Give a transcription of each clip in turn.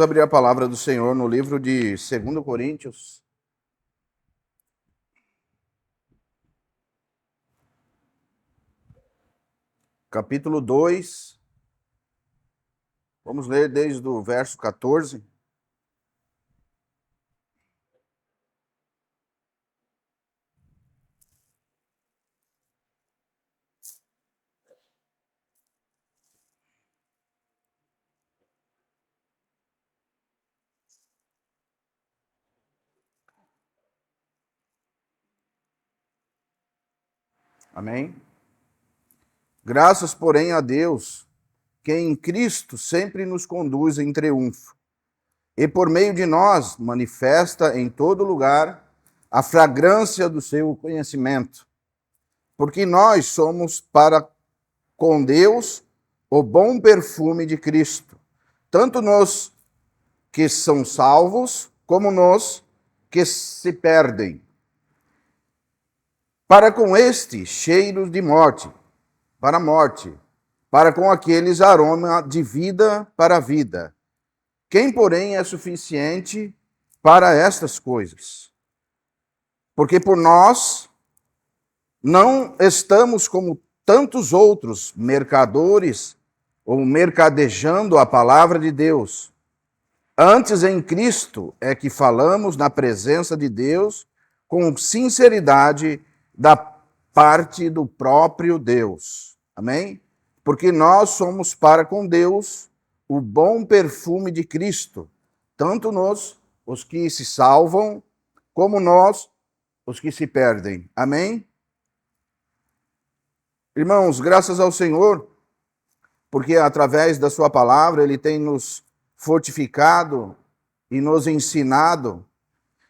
Vamos abrir a palavra do Senhor no livro de 2 Coríntios. Capítulo 2. Vamos ler desde o verso 14. Amém? Graças, porém, a Deus, que em Cristo sempre nos conduz em triunfo, e por meio de nós manifesta em todo lugar a fragrância do seu conhecimento. Porque nós somos para com Deus o bom perfume de Cristo, tanto nos que são salvos, como nos que se perdem. Para com este, cheiros de morte, para a morte, para com aqueles aroma de vida para a vida. Quem, porém, é suficiente para estas coisas? Porque por nós não estamos como tantos outros mercadores ou mercadejando a palavra de Deus. Antes, em Cristo, é que falamos na presença de Deus com sinceridade da parte do próprio Deus. Amém? Porque nós somos para com Deus o bom perfume de Cristo, tanto nós, os que se salvam, como nós, os que se perdem. Amém? Irmãos, graças ao Senhor, porque através da sua palavra Ele tem nos fortificado e nos ensinado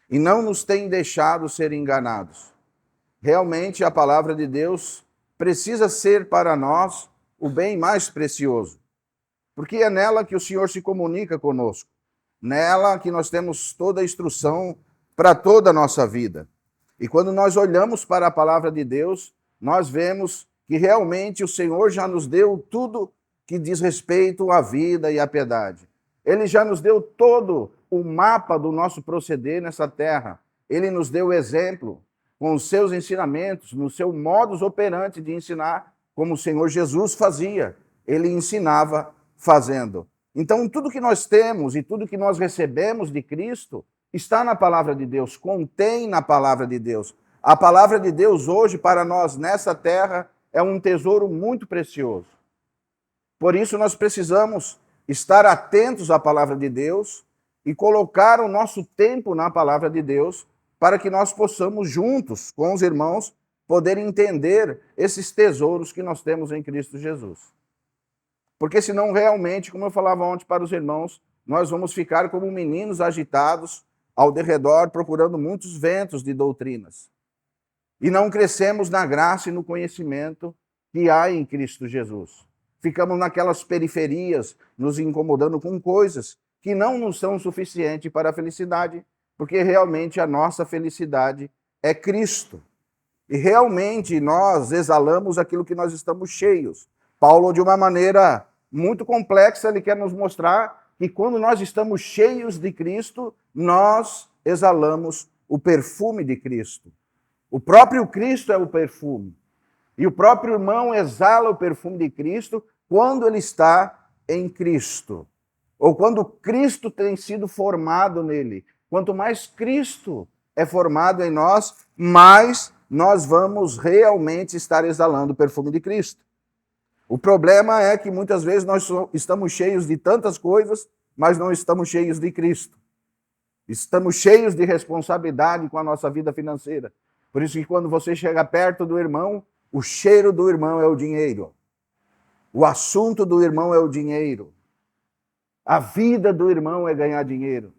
e não nos tem deixado ser enganados. Realmente a palavra de Deus precisa ser para nós o bem mais precioso, porque é nela que o Senhor se comunica conosco, nela que nós temos toda a instrução para toda a nossa vida. E quando nós olhamos para a palavra de Deus, nós vemos que realmente o Senhor já nos deu tudo que diz respeito à vida e à piedade. Ele já nos deu todo o mapa do nosso proceder nessa terra. Ele nos deu o exemplo com os seus ensinamentos, no seu modus operandi de ensinar, como o Senhor Jesus fazia. Ele ensinava fazendo. Então, tudo que nós temos e tudo que nós recebemos de Cristo está na palavra de Deus, contém na palavra de Deus. A palavra de Deus hoje, para nós, nessa terra, é um tesouro muito precioso. Por isso, nós precisamos estar atentos à palavra de Deus e colocar o nosso tempo na palavra de Deus, para que nós possamos juntos, com os irmãos, poder entender esses tesouros que nós temos em Cristo Jesus. Porque senão realmente, como eu falava ontem para os irmãos, nós vamos ficar como meninos agitados ao derredor, procurando muitos ventos de doutrinas. E não crescemos na graça e no conhecimento que há em Cristo Jesus. Ficamos naquelas periferias, nos incomodando com coisas que não nos são suficientes para a felicidade, porque realmente a nossa felicidade é Cristo. E realmente nós exalamos aquilo que nós estamos cheios. Paulo, de uma maneira muito complexa, ele quer nos mostrar que quando nós estamos cheios de Cristo, nós exalamos o perfume de Cristo. O próprio Cristo é o perfume. E o próprio irmão exala o perfume de Cristo quando ele está em Cristo. Ou quando Cristo tem sido formado nele. Quanto mais Cristo é formado em nós, mais nós vamos realmente estar exalando o perfume de Cristo. O problema é que muitas vezes nós estamos cheios de tantas coisas, mas não estamos cheios de Cristo. Estamos cheios de responsabilidade com a nossa vida financeira. Por isso que quando você chega perto do irmão, o cheiro do irmão é o dinheiro. O assunto do irmão é o dinheiro. A vida do irmão é ganhar dinheiro.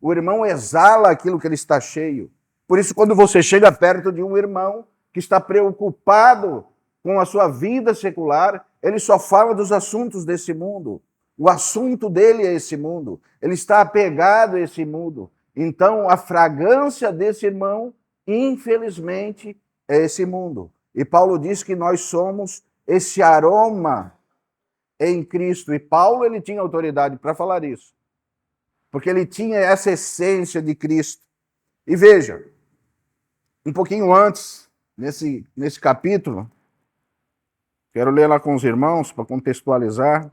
O irmão exala aquilo que ele está cheio. Por isso, quando você chega perto de um irmão que está preocupado com a sua vida secular, ele só fala dos assuntos desse mundo. O assunto dele é esse mundo. Ele está apegado a esse mundo. Então, a fragrância desse irmão, infelizmente, é esse mundo. E Paulo diz que nós somos esse aroma em Cristo. E Paulo, ele tinha autoridade para falar isso. porque ele tinha essa essência de Cristo. E veja, um pouquinho antes, nesse capítulo, quero ler lá com os irmãos para contextualizar.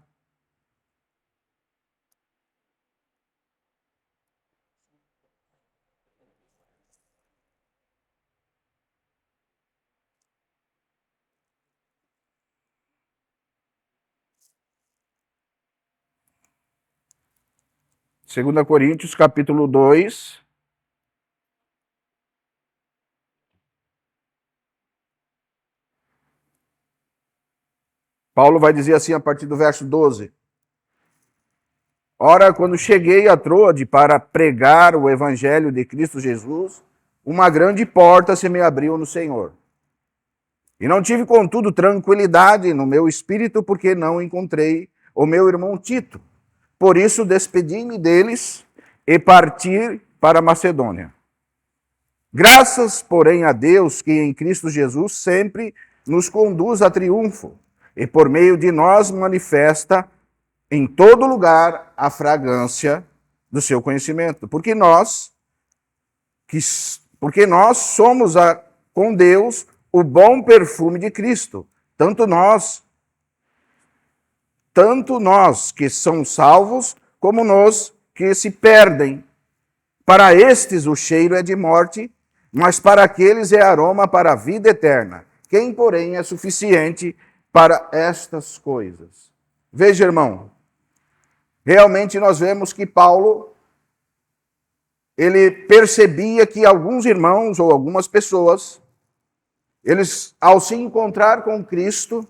Segunda Coríntios, capítulo 2. Paulo vai dizer assim a partir do verso 12. Ora, quando cheguei a Troade para pregar o evangelho de Cristo Jesus, uma grande porta se me abriu no Senhor. E não tive, contudo, tranquilidade no meu espírito, porque não encontrei o meu irmão Tito. Por isso despedi-me deles e parti para a Macedônia. Graças, porém, a Deus que em Cristo Jesus sempre nos conduz a triunfo e por meio de nós manifesta em todo lugar a fragrância do seu conhecimento. Porque nós somos com Deus o bom perfume de Cristo, tanto nós que são salvos, como nós que se perdem. Para estes o cheiro é de morte, mas para aqueles é aroma para a vida eterna. Quem, porém, é suficiente para estas coisas? Veja, irmão, realmente nós vemos que Paulo, ele percebia que alguns irmãos ou algumas pessoas, eles, ao se encontrar com Cristo,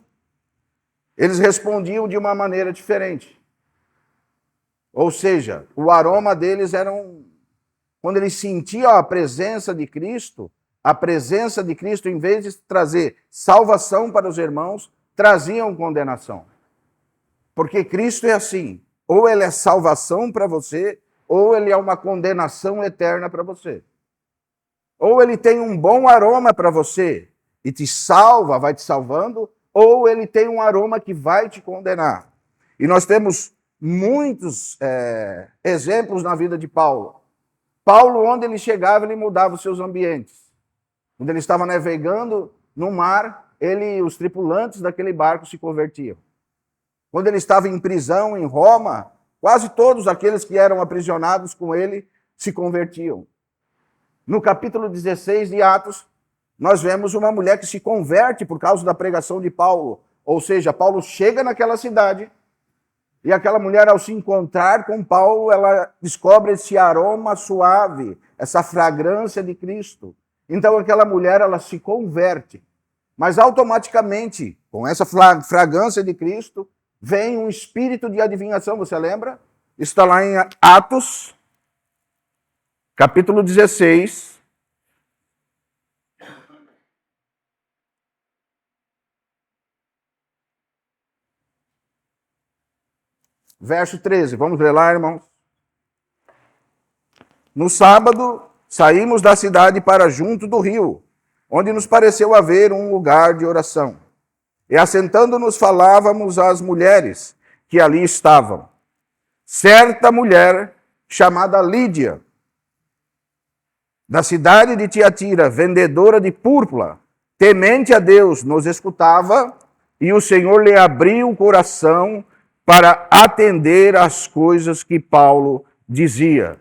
eles respondiam de uma maneira diferente. Ou seja, o aroma deles era quando eles sentiam a presença de Cristo, em vez de trazer salvação para os irmãos, traziam condenação. Porque Cristo é assim, ou ele é salvação para você, ou ele é uma condenação eterna para você. Ou ele tem um bom aroma para você e te salva, vai te salvando, ou ele tem um aroma que vai te condenar. E nós temos muitos exemplos na vida de Paulo. Paulo, onde ele chegava, ele mudava os seus ambientes. Quando ele estava navegando no mar, os tripulantes daquele barco se convertiam. Quando ele estava em prisão em Roma, quase todos aqueles que eram aprisionados com ele se convertiam. No capítulo 16 de Atos, nós vemos uma mulher que se converte por causa da pregação de Paulo. Ou seja, Paulo chega naquela cidade e aquela mulher, ao se encontrar com Paulo, ela descobre esse aroma suave, essa fragrância de Cristo. Então aquela mulher, ela se converte. Mas automaticamente, com essa fragrância de Cristo, vem um espírito de adivinhação, você lembra? Isso está lá em Atos, capítulo 16. Verso 13, vamos ler lá, irmãos. No sábado, saímos da cidade para junto do rio, onde nos pareceu haver um lugar de oração. E assentando-nos falávamos às mulheres que ali estavam. Certa mulher, chamada Lídia, da cidade de Tiatira, vendedora de púrpura, temente a Deus, nos escutava, e o Senhor lhe abriu o coração para atender às coisas que Paulo dizia.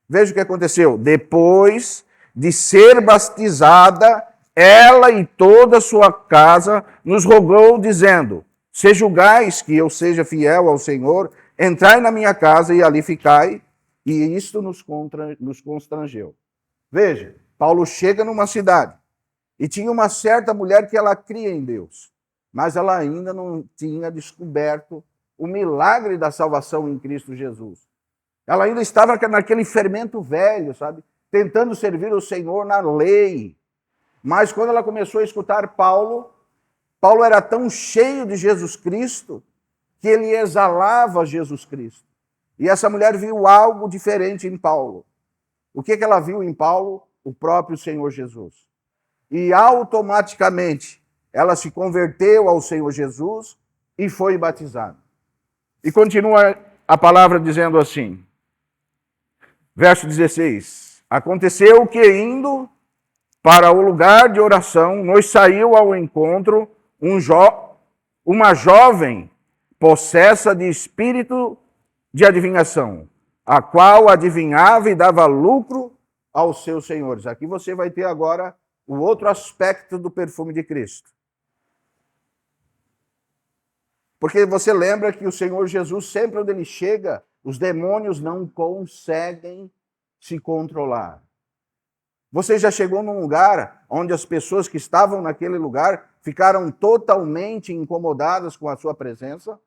Veja o que aconteceu. Depois de ser batizada, ela e toda a sua casa nos rogou, dizendo: se julgais que eu seja fiel ao Senhor, entrai na minha casa e ali ficai. E isto nos constrangeu. Veja, Paulo chega numa cidade e tinha uma certa mulher que ela cria em Deus, mas ela ainda não tinha descoberto o milagre da salvação em Cristo Jesus. Ela ainda estava naquele fermento velho, sabe? Tentando servir o Senhor na lei. Mas quando ela começou a escutar Paulo era tão cheio de Jesus Cristo que ele exalava Jesus Cristo. E essa mulher viu algo diferente em Paulo. O que ela viu em Paulo? O próprio Senhor Jesus. E automaticamente ela se converteu ao Senhor Jesus e foi batizada. E continua a palavra dizendo assim: Verso 16. Aconteceu que, indo para o lugar de oração, nos saiu ao encontro uma jovem possessa de espírito de adivinhação, a qual adivinhava e dava lucro aos seus senhores. Aqui você vai ter agora o outro aspecto do perfume de Cristo. Porque você lembra que o Senhor Jesus, sempre onde ele chega, os demônios não conseguem se controlar. Você já chegou num lugar onde as pessoas que estavam naquele lugar ficaram totalmente incomodadas com a sua presença?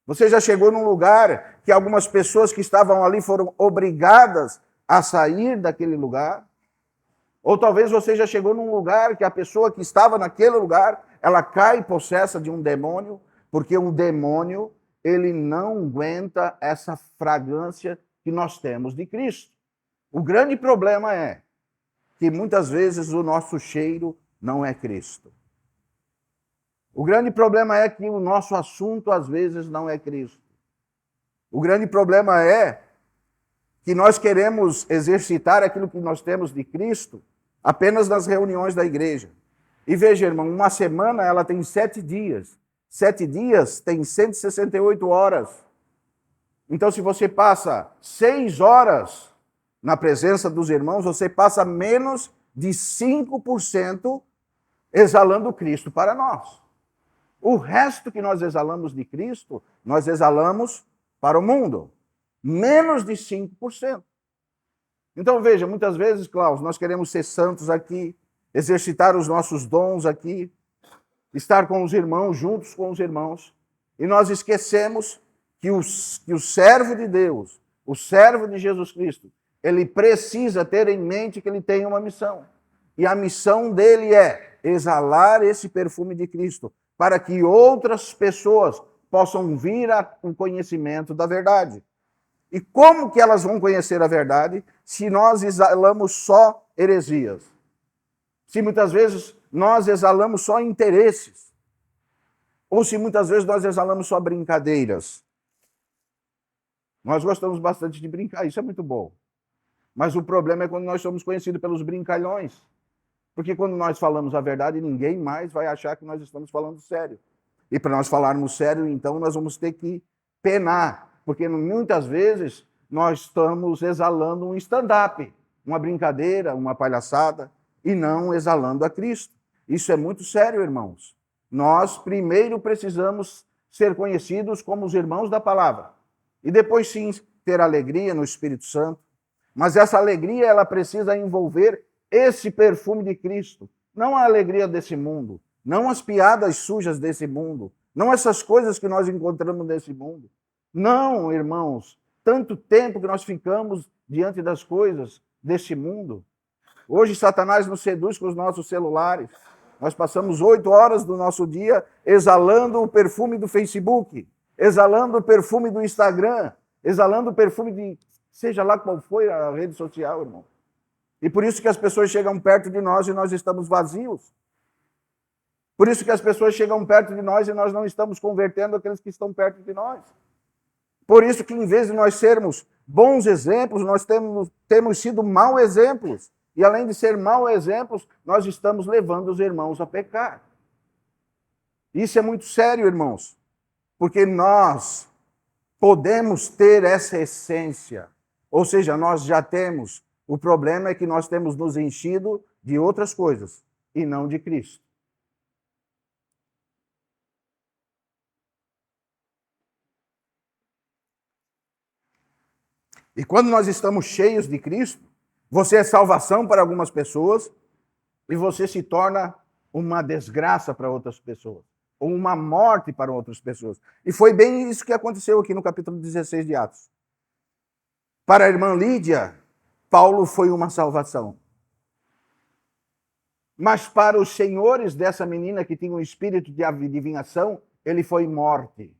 Você já chegou num lugar que algumas pessoas que estavam ali foram obrigadas a sair daquele lugar? Ou talvez você já chegou num lugar que a pessoa que estava naquele lugar, ela cai possessa de um demônio, porque um demônio, ele não aguenta essa fragrância que nós temos de Cristo. O grande problema é que muitas vezes o nosso cheiro não é Cristo. O grande problema é que o nosso assunto às vezes não é Cristo. O grande problema é que nós queremos exercitar aquilo que nós temos de Cristo apenas nas reuniões da igreja. E veja, irmão, uma semana ela tem 7 dias. 7 dias tem 168 horas. Então, se você passa 6 horas na presença dos irmãos, você passa menos de 5% exalando Cristo para nós. O resto que nós exalamos de Cristo, nós exalamos para o mundo. Menos de 5%. Então veja, muitas vezes, Klaus, nós queremos ser santos aqui, exercitar os nossos dons aqui, estar com os irmãos, juntos com os irmãos, e nós esquecemos que o servo de Deus, o servo de Jesus Cristo, ele precisa ter em mente que ele tem uma missão. E a missão dele é exalar esse perfume de Cristo, para que outras pessoas possam vir ao conhecimento da verdade. E como que elas vão conhecer a verdade se nós exalamos só heresias? Se muitas vezes nós exalamos só interesses? Ou se muitas vezes nós exalamos só brincadeiras? Nós gostamos bastante de brincar, isso é muito bom. Mas o problema é quando nós somos conhecidos pelos brincalhões. Porque quando nós falamos a verdade, ninguém mais vai achar que nós estamos falando sério. E para nós falarmos sério, então, nós vamos ter que penar. Porque muitas vezes nós estamos exalando um stand-up, uma brincadeira, uma palhaçada, e não exalando a Cristo. Isso é muito sério, irmãos. Nós primeiro precisamos ser conhecidos como os irmãos da palavra. E depois sim ter alegria no Espírito Santo. Mas essa alegria, ela precisa envolver esse perfume de Cristo. Não a alegria desse mundo, não as piadas sujas desse mundo, não essas coisas que nós encontramos nesse mundo. Não, irmãos, tanto tempo que nós ficamos diante das coisas desse mundo. Hoje Satanás nos seduz com os nossos celulares. Nós passamos 8 horas do nosso dia exalando o perfume do Facebook, exalando o perfume do Instagram, exalando o perfume de seja lá qual foi a rede social, irmão. E por isso que as pessoas chegam perto de nós e nós estamos vazios. Por isso que as pessoas chegam perto de nós e nós não estamos convertendo aqueles que estão perto de nós. Por isso que em vez de nós sermos bons exemplos, nós temos sido mau exemplos. E além de ser mau exemplos, nós estamos levando os irmãos a pecar. Isso é muito sério, irmãos. Porque nós podemos ter essa essência. Ou seja, nós já temos. O problema é que nós temos nos enchido de outras coisas e não de Cristo. E quando nós estamos cheios de Cristo, você é salvação para algumas pessoas e você se torna uma desgraça para outras pessoas, ou uma morte para outras pessoas. E foi bem isso que aconteceu aqui no capítulo 16 de Atos. Para a irmã Lídia, Paulo foi uma salvação. Mas para os senhores dessa menina que tinha um espírito de adivinhação, ele foi morte.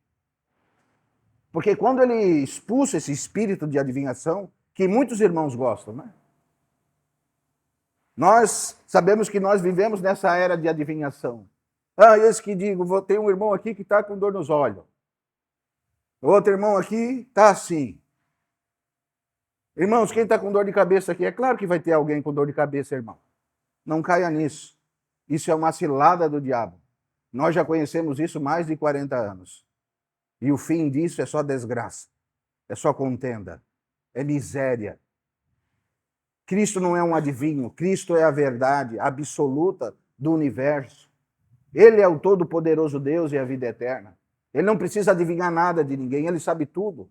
Porque quando ele expulsa esse espírito de adivinhação, que muitos irmãos gostam, né? Nós sabemos que nós vivemos nessa era de adivinhação. Ah, esse que digo, tem um irmão aqui que está com dor nos olhos. Outro irmão aqui está assim. Irmãos, quem está com dor de cabeça aqui, é claro que vai ter alguém com dor de cabeça, irmão. Não caia nisso. Isso é uma cilada do diabo. Nós já conhecemos isso há mais de 40 anos. E o fim disso é só desgraça, é só contenda, é miséria. Cristo não é um adivinho, Cristo é a verdade absoluta do universo. Ele é o todo-poderoso Deus e a vida eterna. Ele não precisa adivinhar nada de ninguém, ele sabe tudo.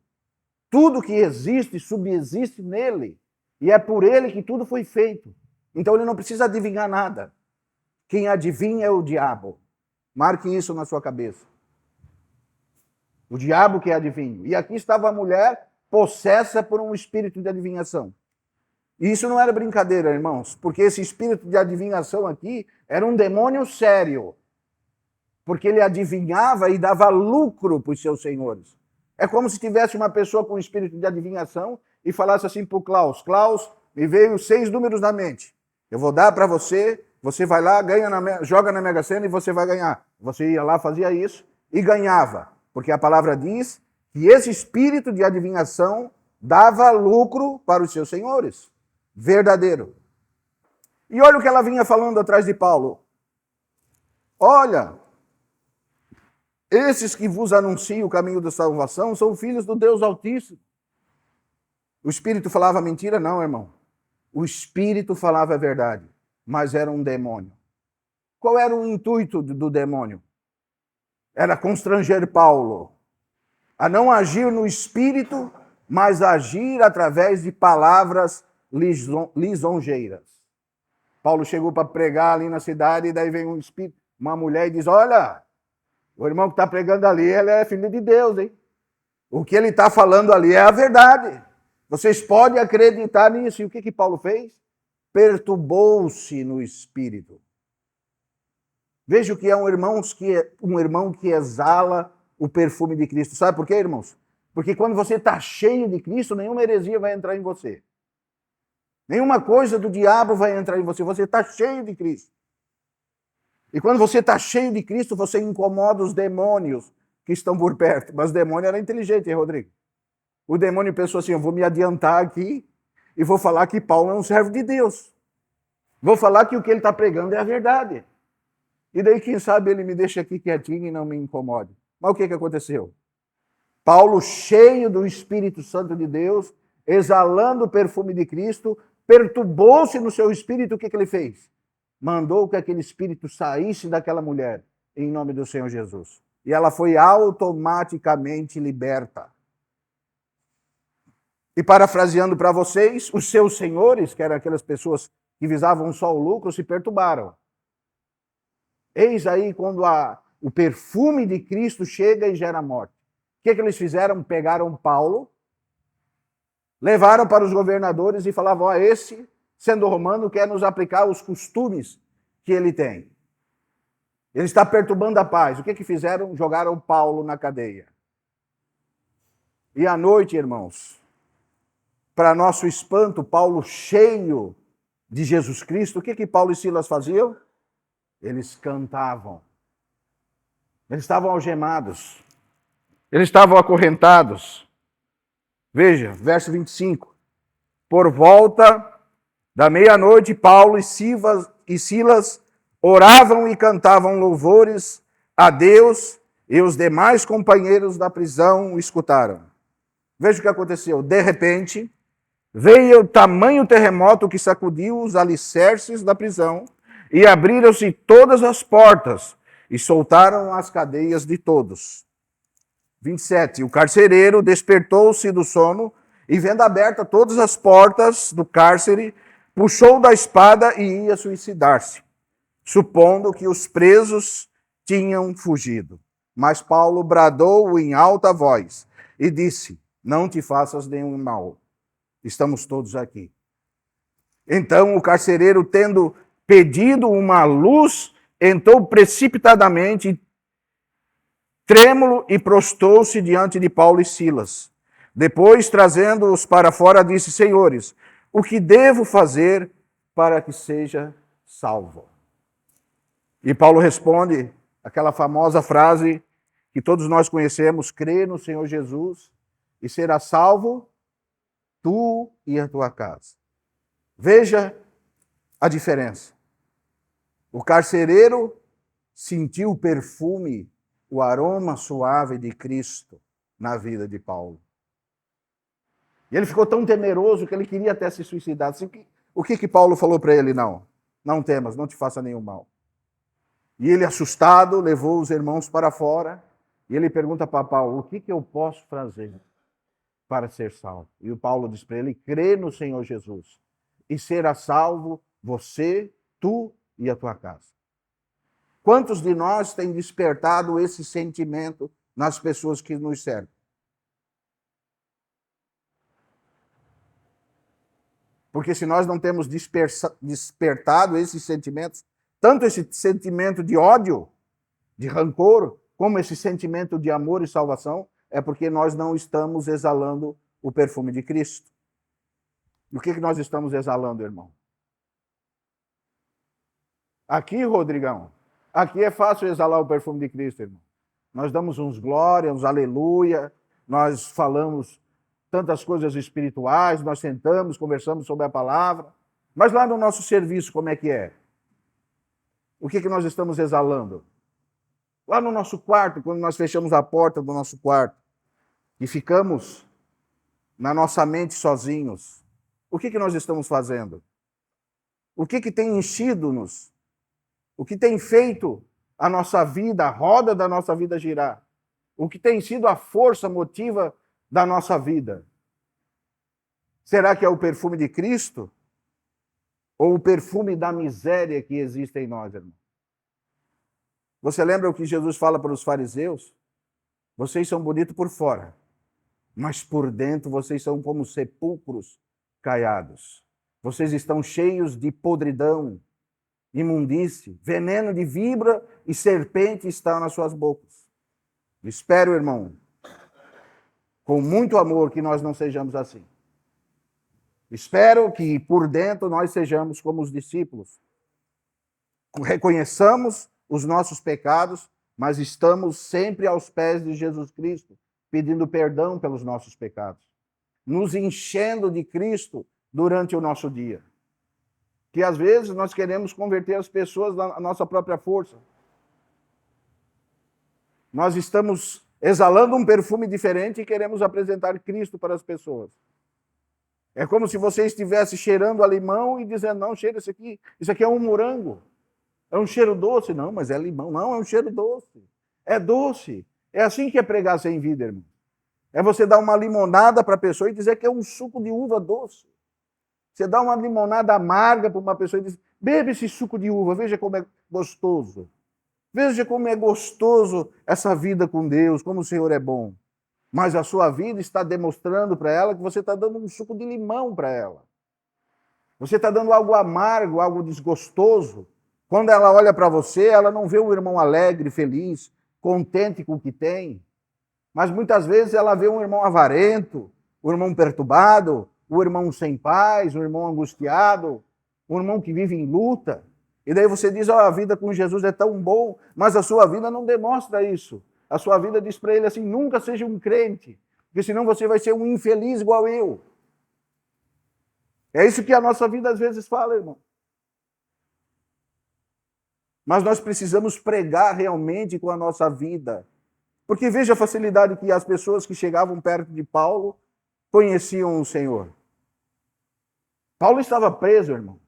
Tudo que existe subsiste nele. E é por ele que tudo foi feito. Então ele não precisa adivinhar nada. Quem adivinha é o diabo. Marque isso na sua cabeça. O diabo que é adivinho. E aqui estava a mulher possessa por um espírito de adivinhação. E isso não era brincadeira, irmãos, porque esse espírito de adivinhação aqui era um demônio sério. Porque ele adivinhava e dava lucro para os seus senhores. É como se tivesse uma pessoa com um espírito de adivinhação e falasse assim para o Klaus: Klaus, me veio 6 números na mente. Eu vou dar para você, você vai lá, joga na Mega Sena e você vai ganhar. Você ia lá, fazia isso e ganhava. Porque a palavra diz que esse espírito de adivinhação dava lucro para os seus senhores. Verdadeiro. E olha o que ela vinha falando atrás de Paulo. Olha, esses que vos anunciam o caminho da salvação são filhos do Deus Altíssimo. O Espírito falava mentira? Não, irmão. O Espírito falava a verdade, mas era um demônio. Qual era o intuito do demônio? Era constranger Paulo a não agir no Espírito, mas agir através de palavras lisonjeiras. Paulo chegou para pregar ali na cidade e daí vem um espírito, uma mulher e diz: olha, o irmão que está pregando ali, ele é filho de Deus, hein? O que ele está falando ali é a verdade. Vocês podem acreditar nisso. E o que Paulo fez? Perturbou-se no espírito. Veja o que é um irmão que exala o perfume de Cristo. Sabe por quê, irmãos? Porque quando você está cheio de Cristo, nenhuma heresia vai entrar em você. Nenhuma coisa do diabo vai entrar em você. Você está cheio de Cristo. E quando você está cheio de Cristo, você incomoda os demônios que estão por perto. Mas o demônio era inteligente, hein, Rodrigo? O demônio pensou assim: eu vou me adiantar aqui e vou falar que Paulo é um servo de Deus. Vou falar que o que ele está pregando é a verdade. E daí, quem sabe, ele me deixa aqui quietinho e não me incomode. Mas o que aconteceu? Paulo, cheio do Espírito Santo de Deus, exalando o perfume de Cristo, perturbou-se no seu espírito. O que ele fez? Mandou que aquele espírito saísse daquela mulher, em nome do Senhor Jesus. E ela foi automaticamente liberta. E parafraseando para vocês, os seus senhores, que eram aquelas pessoas que visavam só o lucro, se perturbaram. Eis aí quando o perfume de Cristo chega e gera morte. O que eles fizeram? Pegaram Paulo, levaram para os governadores e falavam: esse, sendo romano, quer nos aplicar os costumes que ele tem. Ele está perturbando a paz. O que fizeram? Jogaram Paulo na cadeia. E à noite, irmãos, para nosso espanto, Paulo, cheio de Jesus Cristo, o que Paulo e Silas faziam? Eles cantavam. Eles estavam algemados. Eles estavam acorrentados. Veja, verso 25. Por volta da meia-noite, Paulo e Silas oravam e cantavam louvores a Deus, e os demais companheiros da prisão o escutaram. Veja o que aconteceu. De repente, veio o tamanho terremoto que sacudiu os alicerces da prisão, e abriram-se todas as portas, e soltaram as cadeias de todos. 27. O carcereiro despertou-se do sono, e vendo abertas todas as portas do cárcere, puxou da espada e ia suicidar-se, supondo que os presos tinham fugido. Mas Paulo bradou em alta voz e disse: não te faças nenhum mal, estamos todos aqui. Então o carcereiro, tendo pedido uma luz, entrou precipitadamente, trêmulo, e prostou-se diante de Paulo e Silas. Depois, trazendo-os para fora, disse: senhores, o que devo fazer para que seja salvo? E Paulo responde aquela famosa frase que todos nós conhecemos: crê no Senhor Jesus e será salvo tu e a tua casa. Veja a diferença. O carcereiro sentiu o perfume, o aroma suave de Cristo na vida de Paulo. E ele ficou tão temeroso que ele queria até se suicidar. O que Paulo falou para ele? Não temas, não te faça nenhum mal. E ele, assustado, levou os irmãos para fora. E ele pergunta para Paulo, o que eu posso fazer para ser salvo? E o Paulo diz para ele, crê no Senhor Jesus e será salvo você, tu e a tua casa. Quantos de nós têm despertado esse sentimento nas pessoas que nos cercam? Porque se nós não temos despertado esses sentimentos, tanto esse sentimento de ódio, de rancor, como esse sentimento de amor e salvação, é porque nós não estamos exalando o perfume de Cristo. E o que nós estamos exalando, irmão? Aqui, Rodrigão, aqui é fácil exalar o perfume de Cristo, irmão. Nós damos uns glória, uns aleluia, nós falamos tantas coisas espirituais, nós sentamos, conversamos sobre a palavra. Mas lá no nosso serviço, como é que é? O que nós estamos exalando? Lá no nosso quarto, quando nós fechamos a porta do nosso quarto e ficamos na nossa mente sozinhos, o que nós estamos fazendo? O que tem enchido-nos? O que tem feito a nossa vida, a roda da nossa vida girar? O que tem sido a força motiva da nossa vida? Será que é o perfume de Cristo? Ou o perfume da miséria que existe em nós, irmão? Você lembra o que Jesus fala para os fariseus? Vocês são bonitos por fora, mas por dentro vocês são como sepulcros caiados. Vocês estão cheios de podridão, imundície, veneno de víbora e serpente está nas suas bocas. Espero, irmão, com muito amor, que nós não sejamos assim. Espero que por dentro nós sejamos como os discípulos. Reconheçamos os nossos pecados, mas estamos sempre aos pés de Jesus Cristo, pedindo perdão pelos nossos pecados, nos enchendo de Cristo durante o nosso dia. Que às vezes nós queremos converter as pessoas na nossa própria força. Nós estamos exalando um perfume diferente e queremos apresentar Cristo para as pessoas. É como se você estivesse cheirando a limão e dizendo, não, cheira isso aqui é um morango. É um cheiro doce. Não, mas é limão. Não, é um cheiro doce. É doce. É assim que é pregar sem vida, irmão. É você dar uma limonada para a pessoa e dizer que é um suco de uva doce. Você dá uma limonada amarga para uma pessoa e diz, bebe esse suco de uva, veja como é gostoso. Veja como é gostoso essa vida com Deus, como o Senhor é bom. Mas a sua vida está demonstrando para ela que você está dando um suco de limão para ela. Você está dando algo amargo, algo desgostoso. Quando ela olha para você, ela não vê o irmão alegre, feliz, contente com o que tem. Mas muitas vezes ela vê um irmão avarento, um irmão perturbado, um irmão sem paz, um irmão angustiado, um irmão que vive em luta. E daí você diz, a vida com Jesus é tão bom, mas a sua vida não demonstra isso. A sua vida diz para ele assim, nunca seja um crente, porque senão você vai ser um infeliz igual eu. É isso que a nossa vida às vezes fala, irmão. Mas nós precisamos pregar realmente com a nossa vida. Porque veja a facilidade que as pessoas que chegavam perto de Paulo conheciam o Senhor. Paulo estava preso, irmão.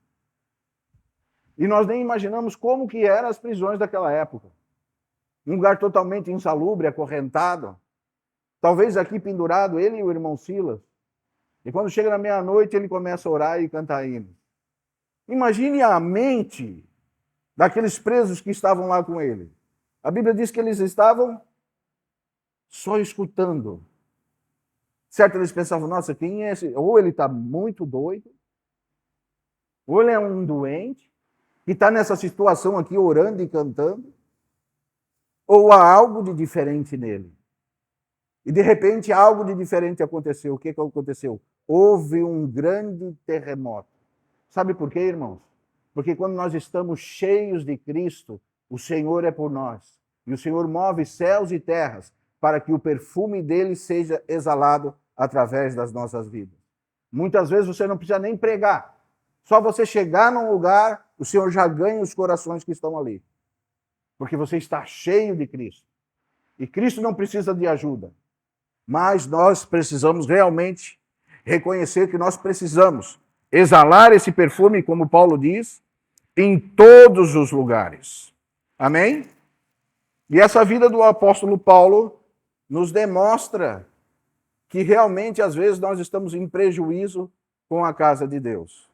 E nós nem imaginamos como que eram as prisões daquela época. Um lugar totalmente insalubre, acorrentado. Talvez aqui pendurado, ele e o irmão Silas. E quando chega na meia-noite, ele começa a orar e cantar hinos. Imagine a mente daqueles presos que estavam lá com ele. A Bíblia diz que eles estavam só escutando. Certo, eles pensavam, nossa, quem é esse? Ou ele está muito doido, ou ele é um doente, que está nessa situação aqui orando e cantando, ou há algo de diferente nele. E de repente algo de diferente aconteceu. O que aconteceu? Houve um grande terremoto. Sabe por quê, irmãos? Porque quando nós estamos cheios de Cristo, o Senhor é por nós. E o Senhor move céus e terras para que o perfume dele seja exalado através das nossas vidas. Muitas vezes você não precisa nem pregar. Só você chegar num lugar, o Senhor já ganha os corações que estão ali. Porque você está cheio de Cristo. E Cristo não precisa de ajuda. Mas nós precisamos realmente reconhecer que nós precisamos exalar esse perfume, como Paulo diz, em todos os lugares. Amém? E essa vida do apóstolo Paulo nos demonstra que realmente, às vezes, nós estamos em prejuízo com a casa de Deus.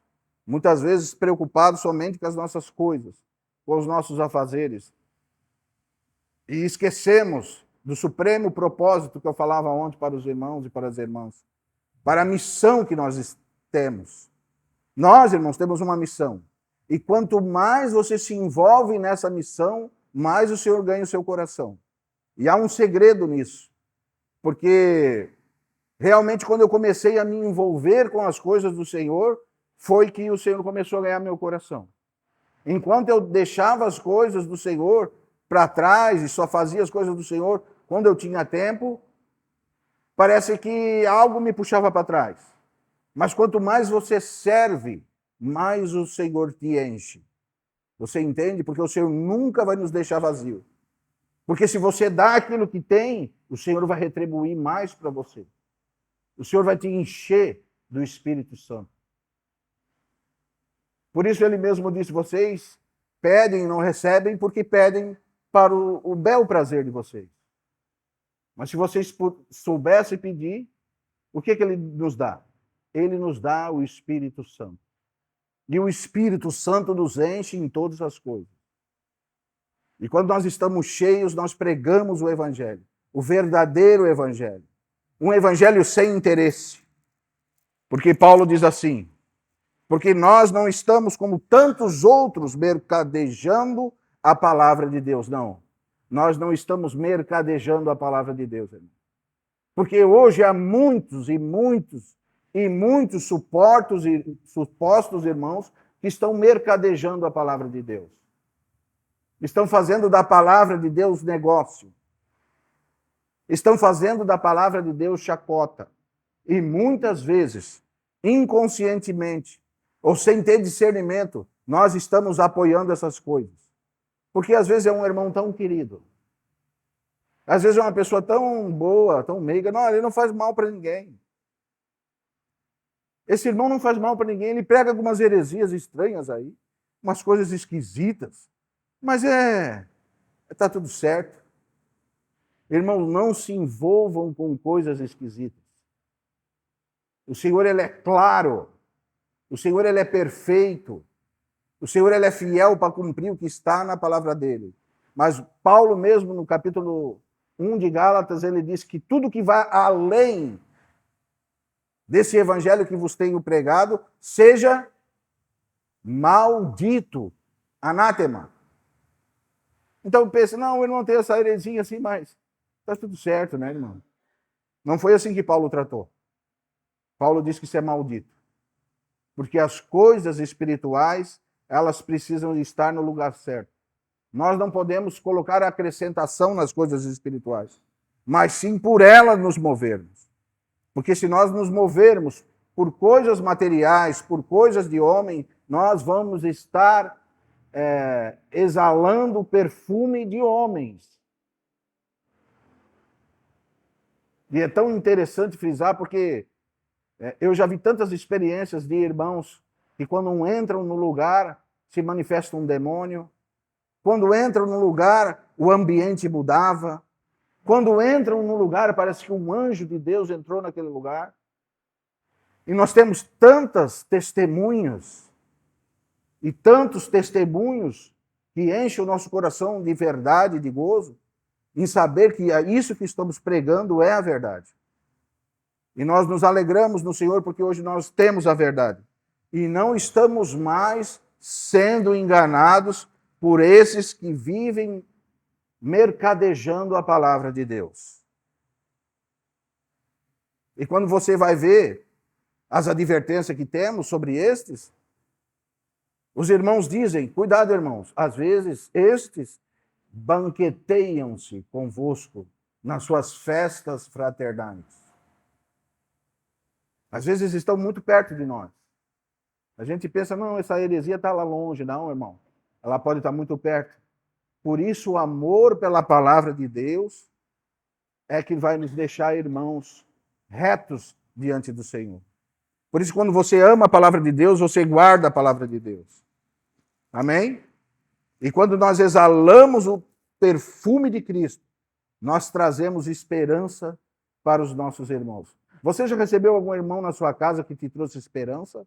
Muitas vezes preocupados somente com as nossas coisas, com os nossos afazeres. E esquecemos do supremo propósito que eu falava ontem para os irmãos e para as irmãs, para a missão que nós temos. Nós, irmãos, temos uma missão. E quanto mais você se envolve nessa missão, mais o Senhor ganha o seu coração. E há um segredo nisso. Porque realmente quando eu comecei a me envolver com as coisas do Senhor, foi que o Senhor começou a ganhar meu coração. Enquanto eu deixava as coisas do Senhor para trás e só fazia as coisas do Senhor quando eu tinha tempo, parece que algo me puxava para trás. Mas quanto mais você serve, mais o Senhor te enche. Você entende? Porque o Senhor nunca vai nos deixar vazio. Porque se você dá aquilo que tem, o Senhor vai retribuir mais para você. O Senhor vai te encher do Espírito Santo. Por isso ele mesmo disse, vocês pedem e não recebem porque pedem para o bel prazer de vocês. Mas se vocês soubessem pedir, o que ele nos dá? Ele nos dá o Espírito Santo. E o Espírito Santo nos enche em todas as coisas. E quando nós estamos cheios, nós pregamos o Evangelho. O verdadeiro Evangelho. Um Evangelho sem interesse. Porque Paulo diz assim, porque nós não estamos como tantos outros mercadejando a palavra de Deus. Não, nós não estamos mercadejando a palavra de Deus, irmão. Porque hoje há muitos supostos irmãos que estão mercadejando a palavra de Deus. Estão fazendo da palavra de Deus negócio. Estão fazendo da palavra de Deus chacota. E muitas vezes, inconscientemente, ou sem ter discernimento, nós estamos apoiando essas coisas. Porque às vezes é um irmão tão querido. Às vezes é uma pessoa tão boa, tão meiga. Não, ele não faz mal para ninguém. Esse irmão não faz mal para ninguém. Ele prega algumas heresias estranhas aí, umas coisas esquisitas. Mas está tudo certo. Irmãos, não se envolvam com coisas esquisitas. O Senhor, Ele é claro. O Senhor, Ele é perfeito. O Senhor, Ele é fiel para cumprir o que está na palavra dEle. Mas Paulo mesmo, no capítulo 1 de Gálatas, ele diz que tudo que vai além desse evangelho que vos tenho pregado, seja maldito, anátema. Então pensa, não, o irmão tem essa heresia assim, mas está tudo certo, né, irmão? Não foi assim que Paulo tratou. Paulo diz que isso é maldito. Porque as coisas espirituais, elas precisam estar no lugar certo. Nós não podemos colocar acrescentação nas coisas espirituais, mas sim por elas nos movermos. Porque se nós nos movermos por coisas materiais, por coisas de homem, nós vamos estar exalando o perfume de homens. E é tão interessante frisar, porque eu já vi tantas experiências de irmãos que quando entram no lugar, se manifesta um demônio. Quando entram no lugar, o ambiente mudava. Quando entram no lugar, parece que um anjo de Deus entrou naquele lugar. E nós temos tantas testemunhas e tantos testemunhos que enchem o nosso coração de verdade, de gozo, em saber que isso que estamos pregando é a verdade. E nós nos alegramos no Senhor porque hoje nós temos a verdade. E não estamos mais sendo enganados por esses que vivem mercadejando a palavra de Deus. E quando você vai ver as advertências que temos sobre estes, os irmãos dizem, cuidado irmãos, às vezes estes banqueteiam-se convosco nas suas festas fraternais. Às vezes estão muito perto de nós. A gente pensa, não, essa heresia está lá longe. Não, irmão. Ela pode estar muito perto. Por isso, o amor pela palavra de Deus é que vai nos deixar irmãos retos diante do Senhor. Por isso, quando você ama a palavra de Deus, você guarda a palavra de Deus. Amém? E quando nós exalamos o perfume de Cristo, nós trazemos esperança para os nossos irmãos. Você já recebeu algum irmão na sua casa que te trouxe esperança?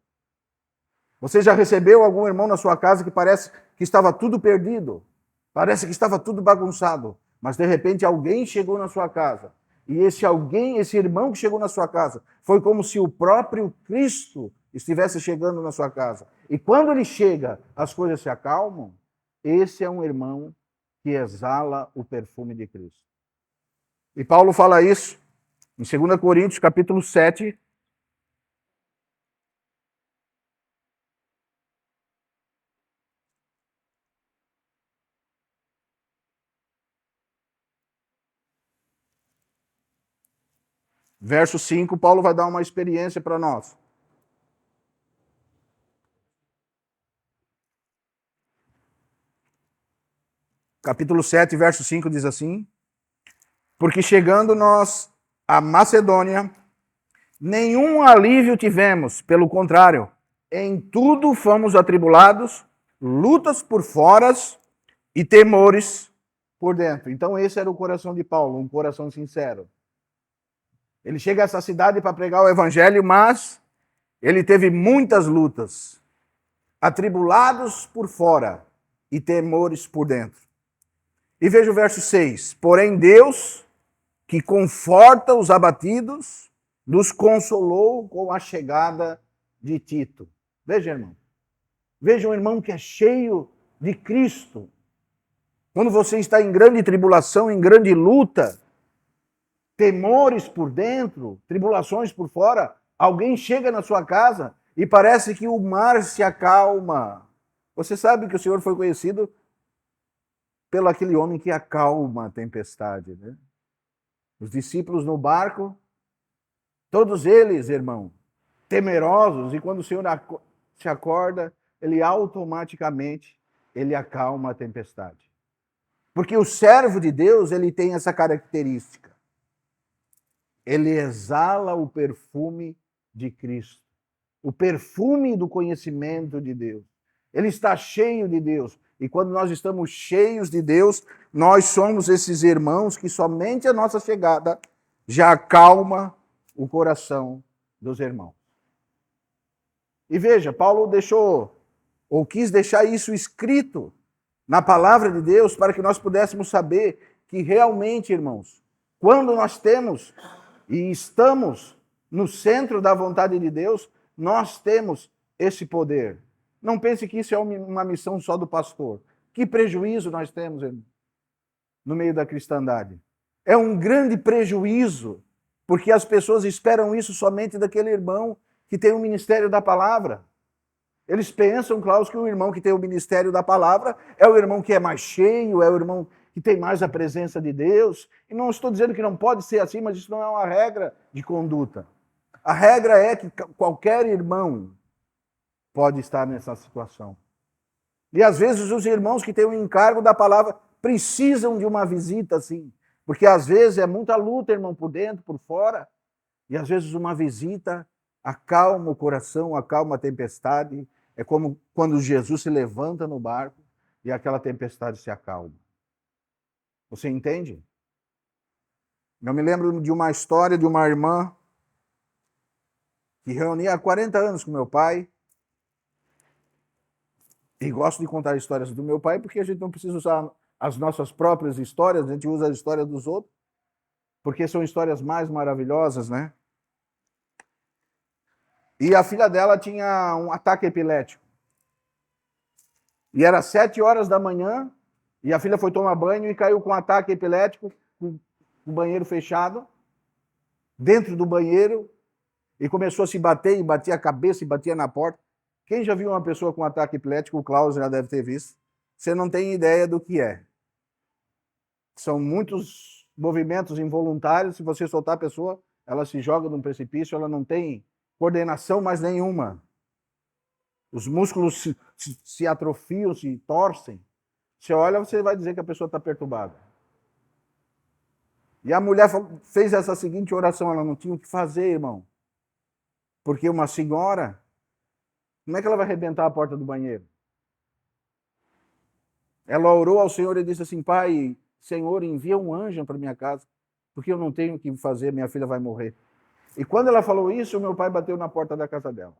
Você já recebeu algum irmão na sua casa que parece que estava tudo perdido? Parece que estava tudo bagunçado. Mas de repente alguém chegou na sua casa. E esse alguém, esse irmão que chegou na sua casa, foi como se o próprio Cristo estivesse chegando na sua casa. E quando ele chega, as coisas se acalmam. Esse é um irmão que exala o perfume de Cristo. E Paulo fala isso em 2 Coríntios, capítulo 7. Verso 5, Paulo vai dar uma experiência para nós. Capítulo 7, verso 5 diz assim: porque chegando nós à Macedônia, nenhum alívio tivemos, pelo contrário, em tudo fomos atribulados, lutas por fora e temores por dentro. Então esse era o coração de Paulo, um coração sincero. Ele chega a essa cidade para pregar o evangelho, mas ele teve muitas lutas, atribulados por fora e temores por dentro. E veja o verso 6. Porém Deus, que conforta os abatidos, nos consolou com a chegada de Tito. Veja, irmão. Veja um irmão que é cheio de Cristo. Quando você está em grande tribulação, em grande luta, temores por dentro, tribulações por fora, alguém chega na sua casa e parece que o mar se acalma. Você sabe que o Senhor foi conhecido pelo aquele homem que acalma a tempestade, né? Os discípulos no barco, todos eles, irmão, temerosos, e quando o Senhor se acorda, ele automaticamente ele acalma a tempestade. Porque o servo de Deus, ele tem essa característica. Ele exala o perfume de Cristo, o perfume do conhecimento de Deus. Ele está cheio de Deus. E quando nós estamos cheios de Deus, nós somos esses irmãos que somente a nossa chegada já acalma o coração dos irmãos. E veja, Paulo deixou, ou quis deixar isso escrito na palavra de Deus para que nós pudéssemos saber que realmente, irmãos, quando nós temos e estamos no centro da vontade de Deus, nós temos esse poder. Não pense que isso é uma missão só do pastor. Que prejuízo nós temos, irmão, no meio da cristandade. É um grande prejuízo, porque as pessoas esperam isso somente daquele irmão que tem o ministério da palavra. Eles pensam, Klaus, que o irmão que tem o ministério da palavra é o irmão que é mais cheio, é o irmão que tem mais a presença de Deus. E não estou dizendo que não pode ser assim, mas isso não é uma regra de conduta. A regra é que qualquer irmão pode estar nessa situação. E às vezes os irmãos que têm o encargo da palavra precisam de uma visita assim, porque às vezes é muita luta, irmão, por dentro, por fora, e às vezes uma visita acalma o coração, acalma a tempestade. É como quando Jesus se levanta no barco e aquela tempestade se acalma. Você entende? Eu me lembro de uma história de uma irmã que reunia há 40 anos com meu pai. E gosto de contar histórias do meu pai porque a gente não precisa usar as nossas próprias histórias, a gente usa a história dos outros, porque são histórias mais maravilhosas, né? E a filha dela tinha um ataque epilético. E era 7 horas da manhã, e a filha foi tomar banho e caiu com um ataque epilético, com o banheiro fechado, dentro do banheiro, e começou a se bater, e batia a cabeça, e batia na porta. Quem já viu uma pessoa com ataque epilético, o Klaus já deve ter visto, você não tem ideia do que é. São muitos movimentos involuntários, se você soltar a pessoa, ela se joga num precipício, ela não tem coordenação mais nenhuma. Os músculos se atrofiam, se torcem. Você olha, você vai dizer que a pessoa está perturbada. E a mulher fez essa seguinte oração, ela não tinha o que fazer, irmão. Porque uma senhora, como é que ela vai arrebentar a porta do banheiro? Ela orou ao Senhor e disse assim, Pai, Senhor, envia um anjo para minha casa, porque eu não tenho o que fazer, minha filha vai morrer. E quando ela falou isso, o meu pai bateu na porta da casa dela.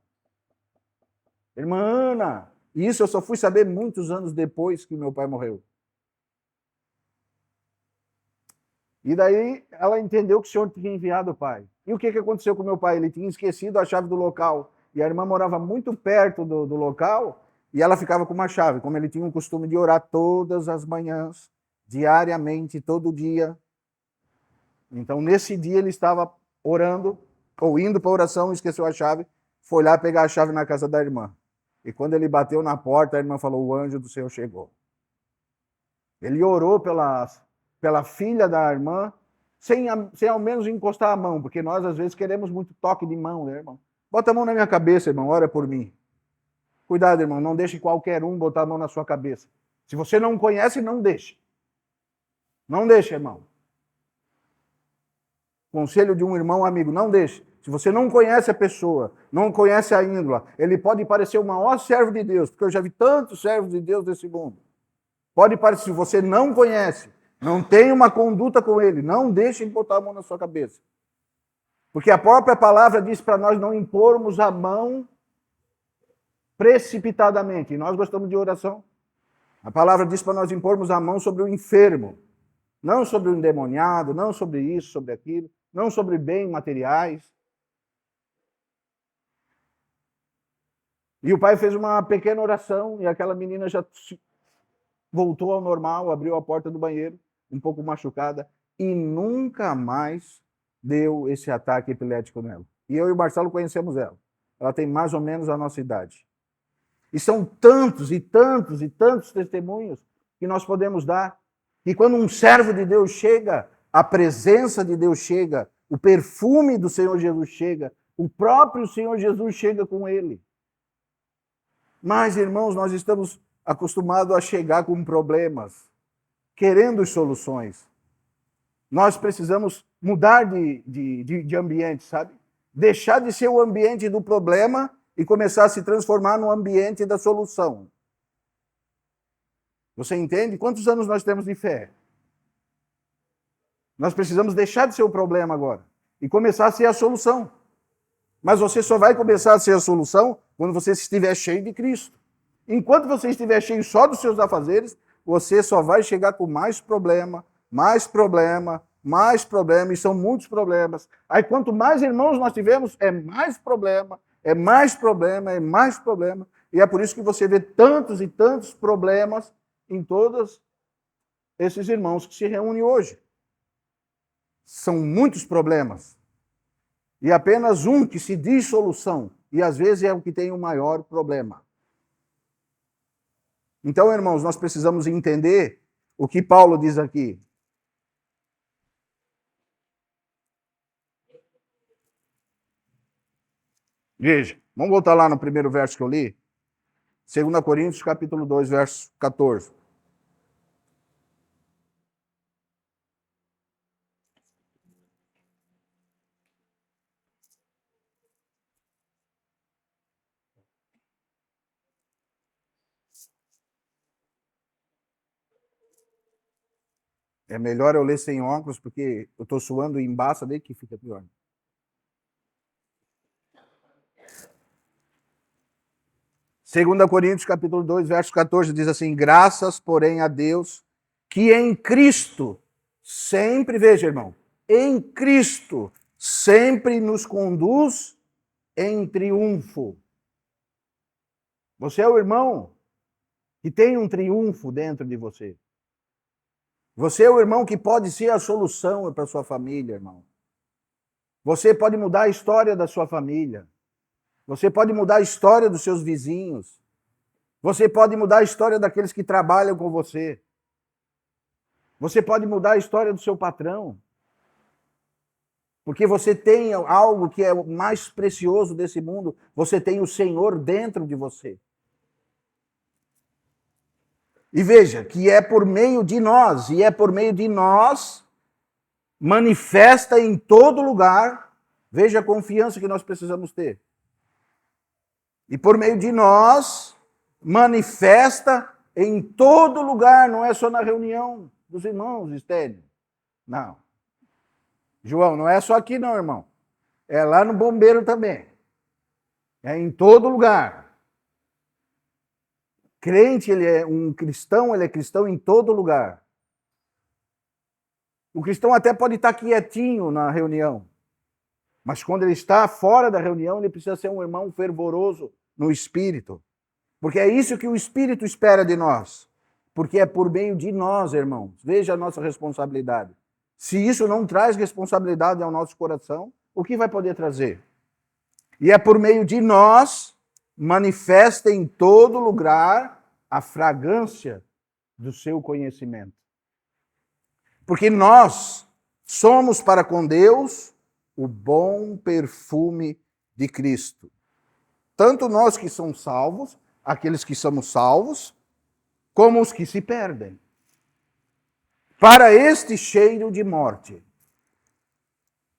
Irmã Ana, e isso eu só fui saber muitos anos depois que meu pai morreu. E daí ela entendeu que o Senhor tinha enviado o pai. E o que aconteceu com meu pai? Ele tinha esquecido a chave do local. E a irmã morava muito perto do local e ela ficava com uma chave. Como ele tinha o costume de orar todas as manhãs, diariamente, todo dia. Então, nesse dia, ele estava orando, ou indo para a oração, esqueceu a chave, foi lá pegar a chave na casa da irmã. E quando ele bateu na porta, a irmã falou, o anjo do Senhor chegou. Ele orou pela filha da irmã, sem ao menos encostar a mão, porque nós às vezes queremos muito toque de mão, né, irmão? Bota a mão na minha cabeça, irmão, ora por mim. Cuidado, irmão, não deixe qualquer um botar a mão na sua cabeça. Se você não conhece, não deixe. Não deixe, irmão. Conselho de um irmão amigo, não deixe. Se você não conhece a pessoa, não conhece a índole, ele pode parecer o maior servo de Deus, porque eu já vi tantos servos de Deus desse mundo. Pode parecer, se você não conhece, não tem uma conduta com ele, não deixe ele botar a mão na sua cabeça. Porque a própria palavra diz para nós não impormos a mão precipitadamente. E nós gostamos de oração. A palavra diz para nós impormos a mão sobre o enfermo. Não sobre o endemoniado, não sobre isso, sobre aquilo, não sobre bens materiais. E o pai fez uma pequena oração e aquela menina já voltou ao normal, abriu a porta do banheiro, um pouco machucada, e nunca mais deu esse ataque epilético nela. E eu e o Marcelo conhecemos ela. Ela tem mais ou menos a nossa idade. E são tantos e tantos e tantos testemunhos que nós podemos dar. E quando um servo de Deus chega, a presença de Deus chega, o perfume do Senhor Jesus chega, o próprio Senhor Jesus chega com ele. Mas, irmãos, nós estamos acostumados a chegar com problemas, querendo soluções. Nós precisamos mudar de ambiente, sabe? Deixar de ser o ambiente do problema e começar a se transformar no ambiente da solução. Você entende? Quantos anos nós temos de fé? Nós precisamos deixar de ser o problema agora e começar a ser a solução. Mas você só vai começar a ser a solução quando você estiver cheio de Cristo. Enquanto você estiver cheio só dos seus afazeres, você só vai chegar com mais problema, mais problema, mais problema, e são muitos problemas. Aí quanto mais irmãos nós tivermos, é mais problema, é mais problema, é mais problema. E é por isso que você vê tantos e tantos problemas em todos esses irmãos que se reúnem hoje. São muitos problemas. E apenas um que se diz solução. E às vezes é o que tem o maior problema. Então, irmãos, nós precisamos entender o que Paulo diz aqui. Veja, vamos voltar lá no primeiro verso que eu li. 2 Coríntios, capítulo 2, verso 14. É melhor eu ler sem óculos, porque eu estou suando e embaça, daí que fica pior. Segunda Coríntios, capítulo 2, verso 14, diz assim, graças, porém, a Deus, que em Cristo, sempre, veja, irmão, em Cristo, sempre nos conduz em triunfo. Você é o irmão que tem um triunfo dentro de você. Você é o irmão que pode ser a solução para a sua família, irmão. Você pode mudar a história da sua família. Você pode mudar a história dos seus vizinhos. Você pode mudar a história daqueles que trabalham com você. Você pode mudar a história do seu patrão. Porque você tem algo que é o mais precioso desse mundo, você tem o Senhor dentro de você. E veja, que é por meio de nós, e é por meio de nós, manifesta em todo lugar, veja a confiança que nós precisamos ter. E por meio de nós, manifesta em todo lugar, não é só na reunião dos irmãos, Estélio. Não. João, não é só aqui não, irmão. É lá no bombeiro também. É em todo lugar. Crente, ele é cristão em todo lugar. O cristão até pode estar quietinho na reunião, mas quando ele está fora da reunião, ele precisa ser um irmão fervoroso no espírito. Porque é isso que o Espírito espera de nós. Porque é por meio de nós, irmãos. Veja a nossa responsabilidade. Se isso não traz responsabilidade ao nosso coração, o que vai poder trazer? E é por meio de nós, manifesta em todo lugar a fragrância do seu conhecimento. Porque nós somos para com Deus o bom perfume de Cristo. Tanto nós que somos salvos, aqueles que somos salvos, como os que se perdem. Para este cheiro de morte,